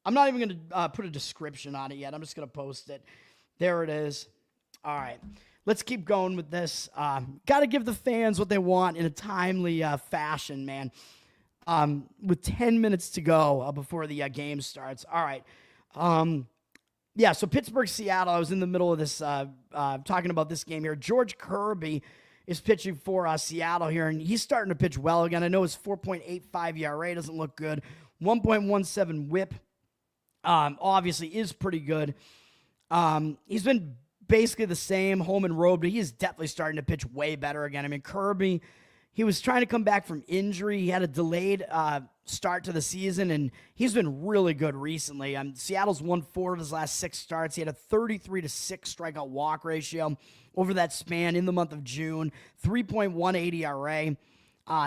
I'm not even going to put a description on it yet. I'm just going to post it. There it is. All right. Let's keep going with this. Got to give the fans what they want in a timely fashion, man. With 10 minutes to go before the game starts. All right. Yeah, so Pittsburgh, Seattle. I was in the middle of this talking about this game here. George Kirby is pitching for Seattle here, and he's starting to pitch well again. I know his 4.85 ERA doesn't look good. 1.17 whip obviously is pretty good. He's been basically the same home and road, but he is definitely starting to pitch way better again. I mean, Kirby, he was trying to come back from injury. He had a delayed start to the season, and he's been really good recently. Seattle's won 4 of his last 6 starts. He had a 33-6 strikeout walk ratio over that span in the month of June, 3.18 ERA.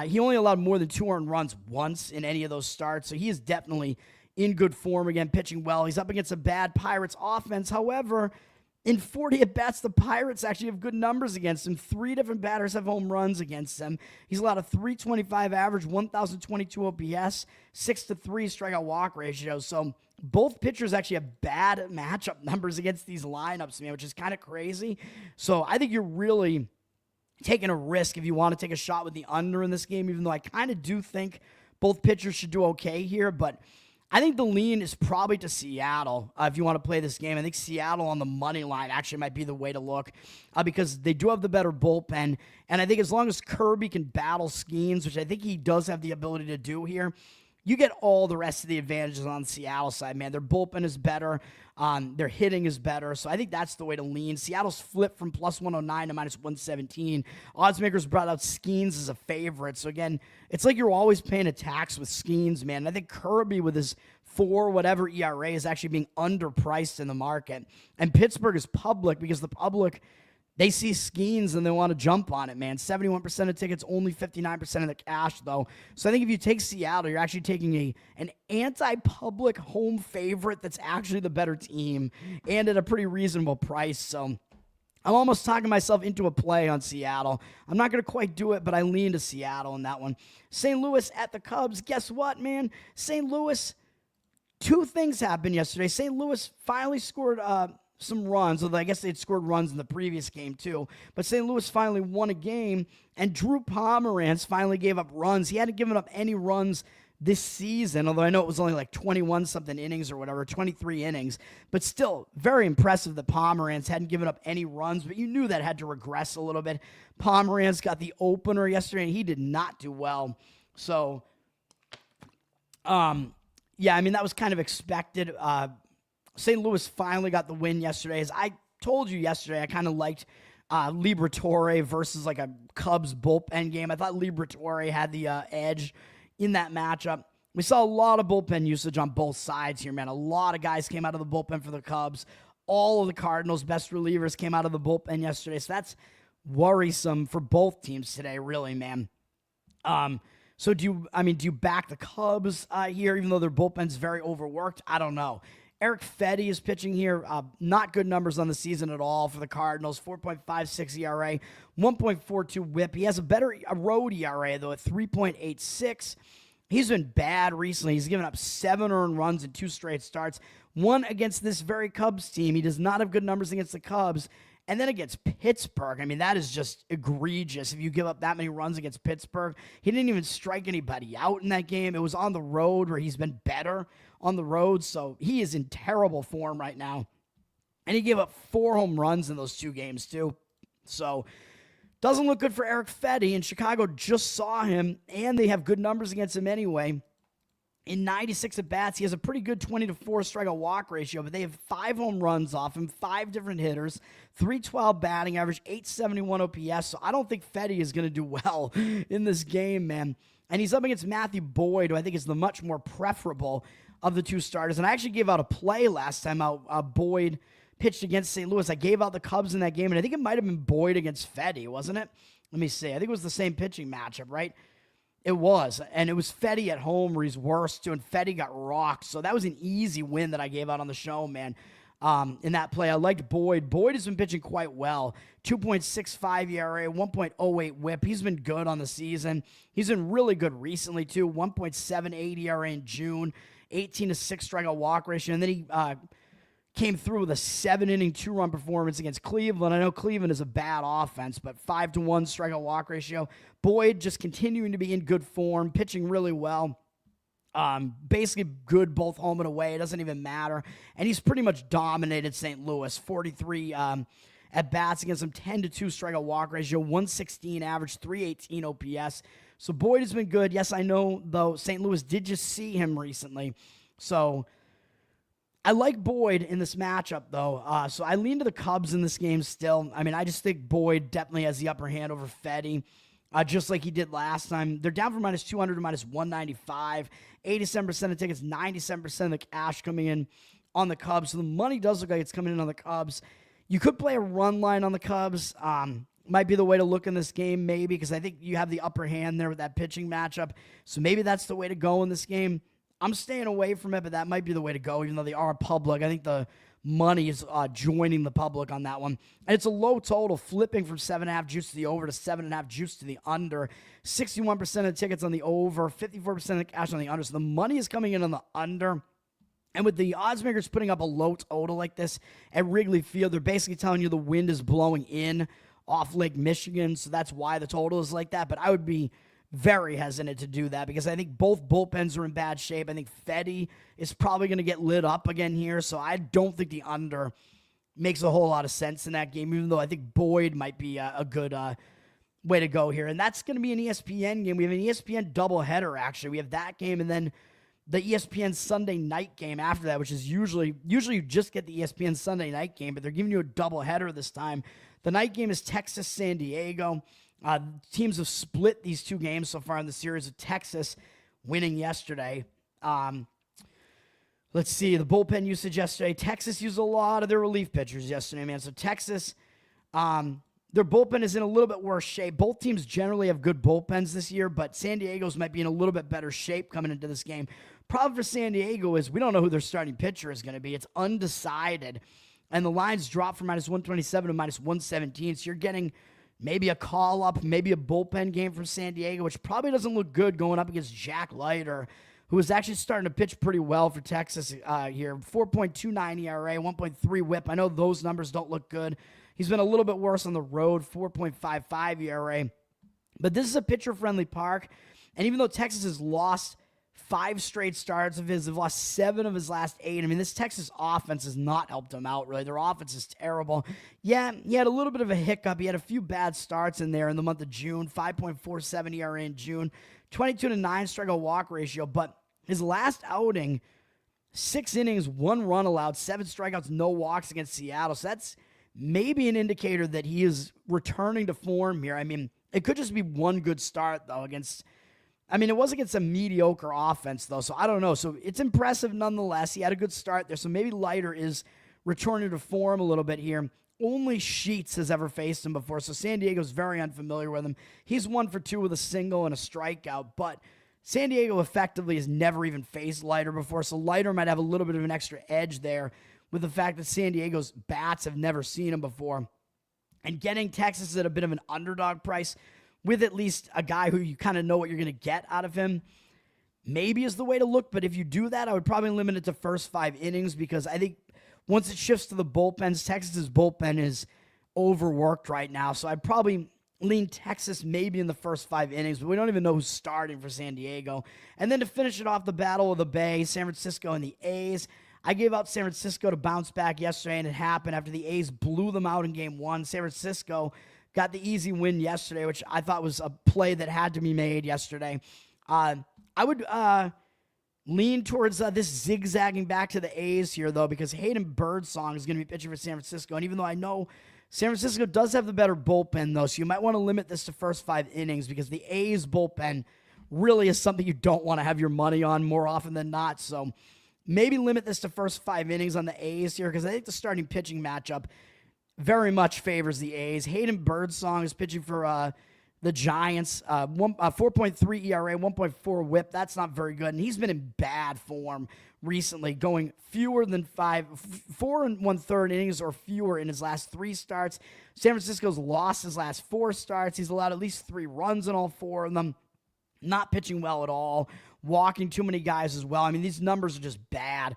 He only allowed more than 2 earned runs once in any of those starts, so he is definitely in good form again, pitching well. He's up against a bad Pirates offense. However, in 40 at-bats, the Pirates actually have good numbers against him. 3 different batters have home runs against him. He's allowed a 325 average, 1,022 OPS, 6-3 strikeout walk ratio. So both pitchers actually have bad matchup numbers against these lineups, man, which is kind of crazy. So I think you're really taking a risk if you want to take a shot with the under in this game, even though I kind of do think both pitchers should do okay here, but I think the lean is probably to Seattle if you want to play this game. I think Seattle on the money line actually might be the way to look because they do have the better bullpen. And I think as long as Kirby can battle Skeens, which I think he does have the ability to do here, you get all the rest of the advantages on the Seattle side, man. Their bullpen is better. Their hitting is better. So I think that's the way to lean. Seattle's flipped from plus 109 to minus 117. Odds makers brought out Skeens as a favorite. So again, it's like you're always paying a tax with Skeens, man. And I think Kirby with his 4 whatever ERA is actually being underpriced in the market. And Pittsburgh is public because the public, they see Skeens and they want to jump on it, man. 71% of tickets, only 59% of the cash, though. So I think if you take Seattle, you're actually taking an anti-public home favorite that's actually the better team and at a pretty reasonable price. So I'm almost talking myself into a play on Seattle. I'm not going to quite do it, but I lean to Seattle in that one. St. Louis at the Cubs. Guess what, man? St. Louis, 2 things happened yesterday. St. Louis finally scored some runs, although I guess they'd scored runs in the previous game too. But St. Louis finally won a game, and Drew Pomeranz finally gave up runs. He hadn't given up any runs this season, although I know it was only like 21-something innings or whatever, 23 innings. But still, very impressive that Pomeranz hadn't given up any runs, but you knew that had to regress a little bit. Pomeranz got the opener yesterday, and he did not do well. So, yeah, I mean, that was kind of expected. St. Louis finally got the win yesterday. As I told you yesterday, I kind of liked Liberatore versus like a Cubs bullpen game. I thought Liberatore had the edge in that matchup. We saw a lot of bullpen usage on both sides here, man. A lot of guys came out of the bullpen for the Cubs. All of the Cardinals' best relievers came out of the bullpen yesterday. So that's worrisome for both teams today, really, man. So do you back the Cubs here, even though their bullpen's very overworked? I don't know. Eric Fetty is pitching here. Not good numbers on the season at all for the Cardinals. 4.56 ERA, 1.42 whip. He has a road ERA, though, at 3.86. He's been bad recently. He's given up 7 earned runs in 2 straight starts. 1 against this very Cubs team. He does not have good numbers against the Cubs. And then against Pittsburgh, I mean, that is just egregious if you give up that many runs against Pittsburgh. He didn't even strike anybody out in that game. It was on the road where he's been better on the road, so he is in terrible form right now. And he gave up 4 home runs in those 2 games, too. So, doesn't look good for Eric Fedde, and Chicago just saw him, and they have good numbers against him anyway. In 96 at-bats, he has a pretty good 20-4 strikeout walk ratio, but they have 5 home runs off him, 5 different hitters, 312 batting average, 871 OPS, so I don't think Fedde is going to do well in this game, man. And he's up against Matthew Boyd, who I think is the much more preferable of the 2 starters. And I actually gave out a play last time out. Boyd pitched against St. Louis. I gave out the Cubs in that game, and I think it might have been Boyd against Fedde, wasn't it? Let me see. I think it was the same pitching matchup, right? It was, and it was Fedde at home where he's worse, too, and Fedde got rocked. So that was an easy win that I gave out on the show, man, in that play. I liked Boyd. Boyd has been pitching quite well. 2.65 ERA, 1.08 whip. He's been good on the season. He's been really good recently, too. 1.78 ERA in June, 18-6 strikeout walk ratio, and then he came through with a 7-inning 2-run performance against Cleveland. I know Cleveland is a bad offense, but 5-1 strikeout walk ratio. Boyd just continuing to be in good form, pitching really well. Basically good both home and away. It doesn't even matter. And he's pretty much dominated St. Louis. 43 at-bats against him, 10-2 strikeout walk ratio, 116 average, 318 OPS. So Boyd has been good. Yes, I know, though, St. Louis did just see him recently. So I like Boyd in this matchup, though. So I lean to the Cubs in this game still. I mean, I just think Boyd definitely has the upper hand over Fedde, just like he did last time. They're down from -200 to -195. 87% of tickets, 97% of the cash coming in on the Cubs. So the money does look like it's coming in on the Cubs. You could play a run line on the Cubs. Might be the way to look in this game, maybe, because I think you have the upper hand there with that pitching matchup. So maybe that's the way to go in this game. I'm staying away from it, but that might be the way to go, even though they are public. I think the money is joining the public on that one. And it's a low total, flipping from 7.5 juice to the over to 7.5 juice to the under. 61% of the tickets on the over, 54% of the cash on the under. So the money is coming in on the under. And with the odds makers putting up a low total like this at Wrigley Field, they're basically telling you the wind is blowing in off Lake Michigan. So that's why the total is like that. But I would be very hesitant to do that because I think both bullpens are in bad shape. I think Fedde is probably going to get lit up again here, so I don't think the under makes a whole lot of sense in that game, even though I think Boyd might be a good way to go here. And that's going to be an ESPN game. We have an ESPN doubleheader, actually. We have that game and then the ESPN Sunday night game after that, which is usually you just get the ESPN Sunday night game, but they're giving you a doubleheader this time. The night game is Texas-San Diego. Teams have split these 2 games so far in the series, with Texas winning yesterday. Let's see, the bullpen usage yesterday. Texas used a lot of their relief pitchers yesterday, man. So Texas, their bullpen is in a little bit worse shape. Both teams generally have good bullpens this year, but San Diego's might be in a little bit better shape coming into this game. Problem for San Diego is we don't know who their starting pitcher is going to be. It's undecided. And the lines drop from -127 to -117, so you're getting maybe a call-up, maybe a bullpen game from San Diego, which probably doesn't look good going up against Jack Leiter, who is actually starting to pitch pretty well for Texas here. 4.29 ERA, 1.3 whip. I know those numbers don't look good. He's been a little bit worse on the road, 4.55 ERA. But this is a pitcher-friendly park, and even though Texas has lost 5 straight starts of his, they've lost 7 of his last 8. I mean, this Texas offense has not helped him out, really. Their offense is terrible. Yeah, he had a little bit of a hiccup. He had a few bad starts in there in the month of June, 5.47 ERA in June, 22-9 strikeout walk ratio. But his last outing, 6 innings, 1 run allowed, 7 strikeouts, no walks against Seattle. So that's maybe an indicator that he is returning to form here. I mean, it could just be one good start, though, against... I mean, it was against a mediocre offense, though, so I don't know. So it's impressive nonetheless. He had a good start there, so maybe Leiter is returning to form a little bit here. Only Sheets has ever faced him before, so San Diego's very unfamiliar with him. He's 1 for 2 with a single and a strikeout, but San Diego effectively has never even faced Leiter before, so Leiter might have a little bit of an extra edge there with the fact that San Diego's bats have never seen him before. And getting Texas at a bit of an underdog price with at least a guy who you kind of know what you're going to get out of him, maybe is the way to look. But if you do that, I would probably limit it to first 5 innings because I think once it shifts to the bullpens, Texas's bullpen is overworked right now. So I'd probably lean Texas maybe in the first 5 innings, but we don't even know who's starting for San Diego. And then to finish it off, the Battle of the Bay, San Francisco and the A's. I gave out San Francisco to bounce back yesterday, and it happened after the A's blew them out in Game 1. San Francisco got the easy win yesterday, which I thought was a play that had to be made yesterday. I would lean towards this zigzagging back to the A's here, though, because Hayden Birdsong is going to be pitching for San Francisco. And even though I know San Francisco does have the better bullpen, though, so you might want to limit this to first 5 innings because the A's bullpen really is something you don't want to have your money on more often than not. So maybe limit this to first 5 innings on the A's here because I think the starting pitching matchup very much favors the A's. Hayden Birdsong is pitching for the Giants, 4.3 ERA, 1.4 whip. That's not very good. And he's been in bad form recently, going fewer than 4 1/3 innings or fewer in his last 3 starts. San Francisco's lost his last 4 starts. He's allowed at least 3 runs in all 4 of them. Not pitching well at all. Walking too many guys as well. I mean, these numbers are just bad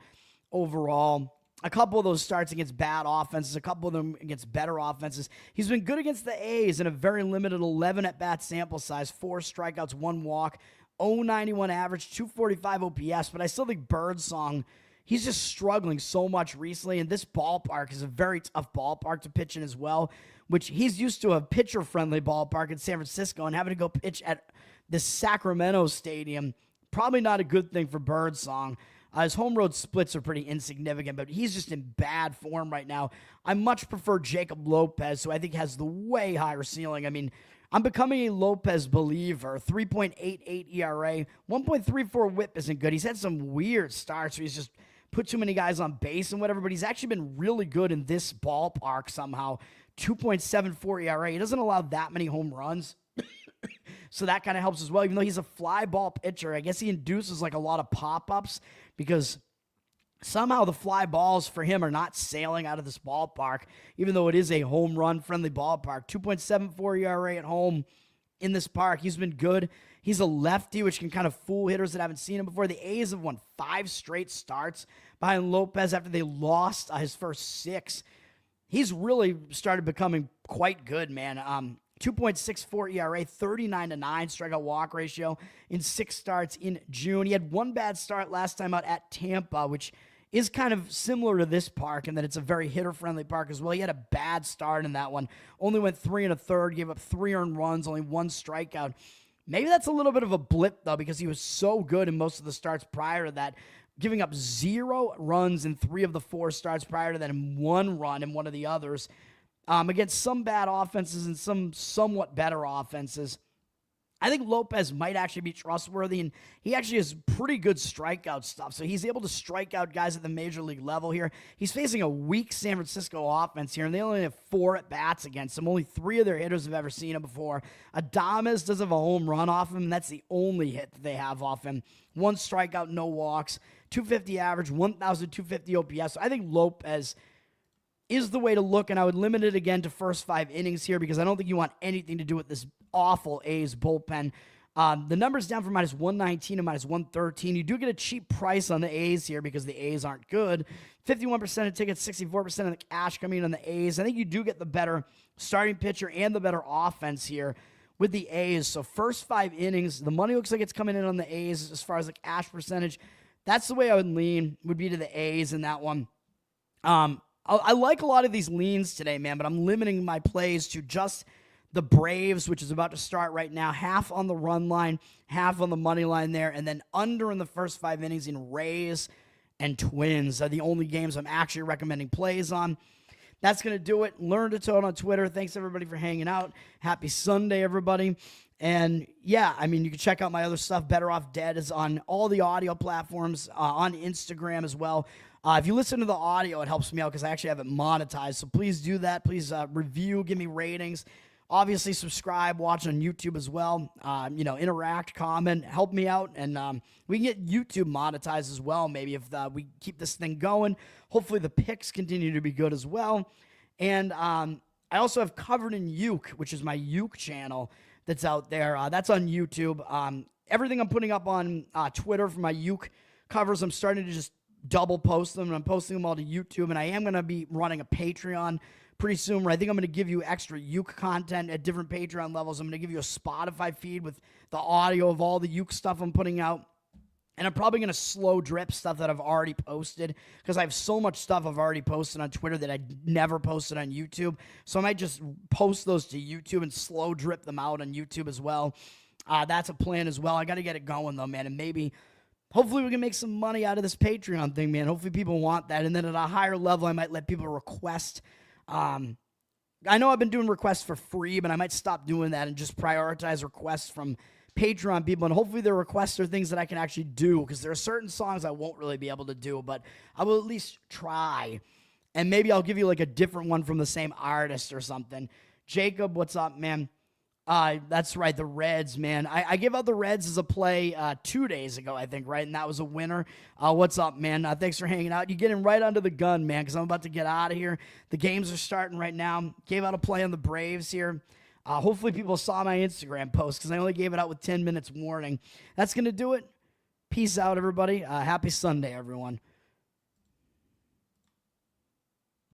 overall. A couple of those starts against bad offenses, a couple of them against better offenses. He's been good against the A's in a very limited 11 at-bat sample size, 4 strikeouts, 1 walk, 0.91 average, 245 OPS. But I still think Birdsong, he's just struggling so much recently, and this ballpark is a very tough ballpark to pitch in as well, which he's used to a pitcher-friendly ballpark in San Francisco, and having to go pitch at the Sacramento Stadium, probably not a good thing for Birdsong. His home road splits are pretty insignificant, but he's just in bad form right now. I much prefer Jacob Lopez, who I think has the way higher ceiling. I mean, I'm becoming a Lopez believer. 3.88 ERA, 1.34 whip isn't good. He's had some weird starts where he's just put too many guys on base and whatever, but he's actually been really good in this ballpark somehow. 2.74 ERA. He doesn't allow that many home runs. So that kind of helps as well. Even though he's a fly ball pitcher, I guess he induces like a lot of pop-ups because somehow the fly balls for him are not sailing out of this ballpark, even though it is a home run friendly ballpark. 2.74 ERA at home in this park. He's been good. He's a lefty, which can kind of fool hitters that haven't seen him before. The A's have won 5 straight starts behind Lopez after they lost his first 6. He's really started becoming quite good, man. 2.64 ERA, 39-9 strikeout walk ratio in 6 starts in June. He had 1 bad start last time out at Tampa, which is kind of similar to this park in that it's a very hitter-friendly park as well. He had a bad start in that one. Only went 3 1/3, gave up 3 earned runs, only 1 strikeout. Maybe that's a little bit of a blip, though, because he was so good in most of the starts prior to that, giving up 0 runs in 3 of the 4 starts prior to that and 1 run in one of the others. Against some bad offenses and some somewhat better offenses. I think Lopez might actually be trustworthy, and he actually has pretty good strikeout stuff. So he's able to strike out guys at the major league level here. He's facing a weak San Francisco offense here, and they only have 4 at-bats against him. Only 3 of their hitters have ever seen him before. Adames does have a home run off him, and that's the only hit that they have off him. 1 strikeout, no walks, 250 average, 1,250 OPS. So I think Lopez is the way to look, and I would limit it again to first 5 innings here because I don't think you want anything to do with this awful A's bullpen. The number's down from -119 to -113. You do get a cheap price on the A's here because the A's aren't good. 51% of tickets, 64% of the cash coming in on the A's. I think you do get the better starting pitcher and the better offense here with the A's. So first 5 innings, the money looks like it's coming in on the A's as far as the cash percentage. That's the way I would lean, would be to the A's in that one. I like a lot of these leans today, man, but I'm limiting my plays to just the Braves, which is about to start right now, half on the run line, half on the money line there, and then under in the first 5 innings in Rays and Twins are the only games I'm actually recommending plays on. That's going to do it. Learn to Toad on Twitter. Thanks, everybody, for hanging out. Happy Sunday, everybody. And, yeah, I mean, you can check out my other stuff. Better Off Dead is on all the audio platforms, on Instagram as well. If you listen to the audio, it helps me out because I actually have it monetized. So please do that. Please review, give me ratings. Obviously, subscribe, watch on YouTube as well. Interact, comment, help me out. And we can get YouTube monetized as well, maybe if we keep this thing going. Hopefully, the picks continue to be good as well. And I also have Covered in Uke, which is my Uke channel that's out there. That's on YouTube. Everything I'm putting up on Twitter for my Uke covers, I'm starting to just double post them, and I'm posting them all to YouTube, and I am going to be running a Patreon pretty soon where I think I'm going to give you extra Uke content at different Patreon levels. I'm going to give you a Spotify feed with the audio of all the Uke stuff I'm putting out, And I'm probably going to slow drip stuff that I've already posted because I have so much stuff I've already posted on Twitter that I never posted on YouTube. So I might just post those to YouTube and slow drip them out on YouTube as well. That's a plan as well. I got to get it going, though, man. And maybe, hopefully, we can make some money out of this Patreon thing, man. Hopefully, people want that. And then at a higher level, I might let people request. I know I've been doing requests for free, but I might stop doing that and just prioritize requests from Patreon people, and hopefully their requests are things that I can actually do, because there are certain songs I won't really be able to do, but I will at least try, and maybe I'll give you like a different one from the same artist or something. Jacob, what's up, man? That's right, the Reds, man. I gave out the Reds as a play 2 days ago, I think, right? And that was a winner. What's up, man? Thanks for hanging out. You're getting right under the gun, man, because I'm about to get out of here. The games are starting right now. Gave out a play on the Braves here. Hopefully people saw my Instagram post, because I only gave it out with 10 minutes warning. That's going to do it. Peace out, everybody. Happy Sunday, everyone.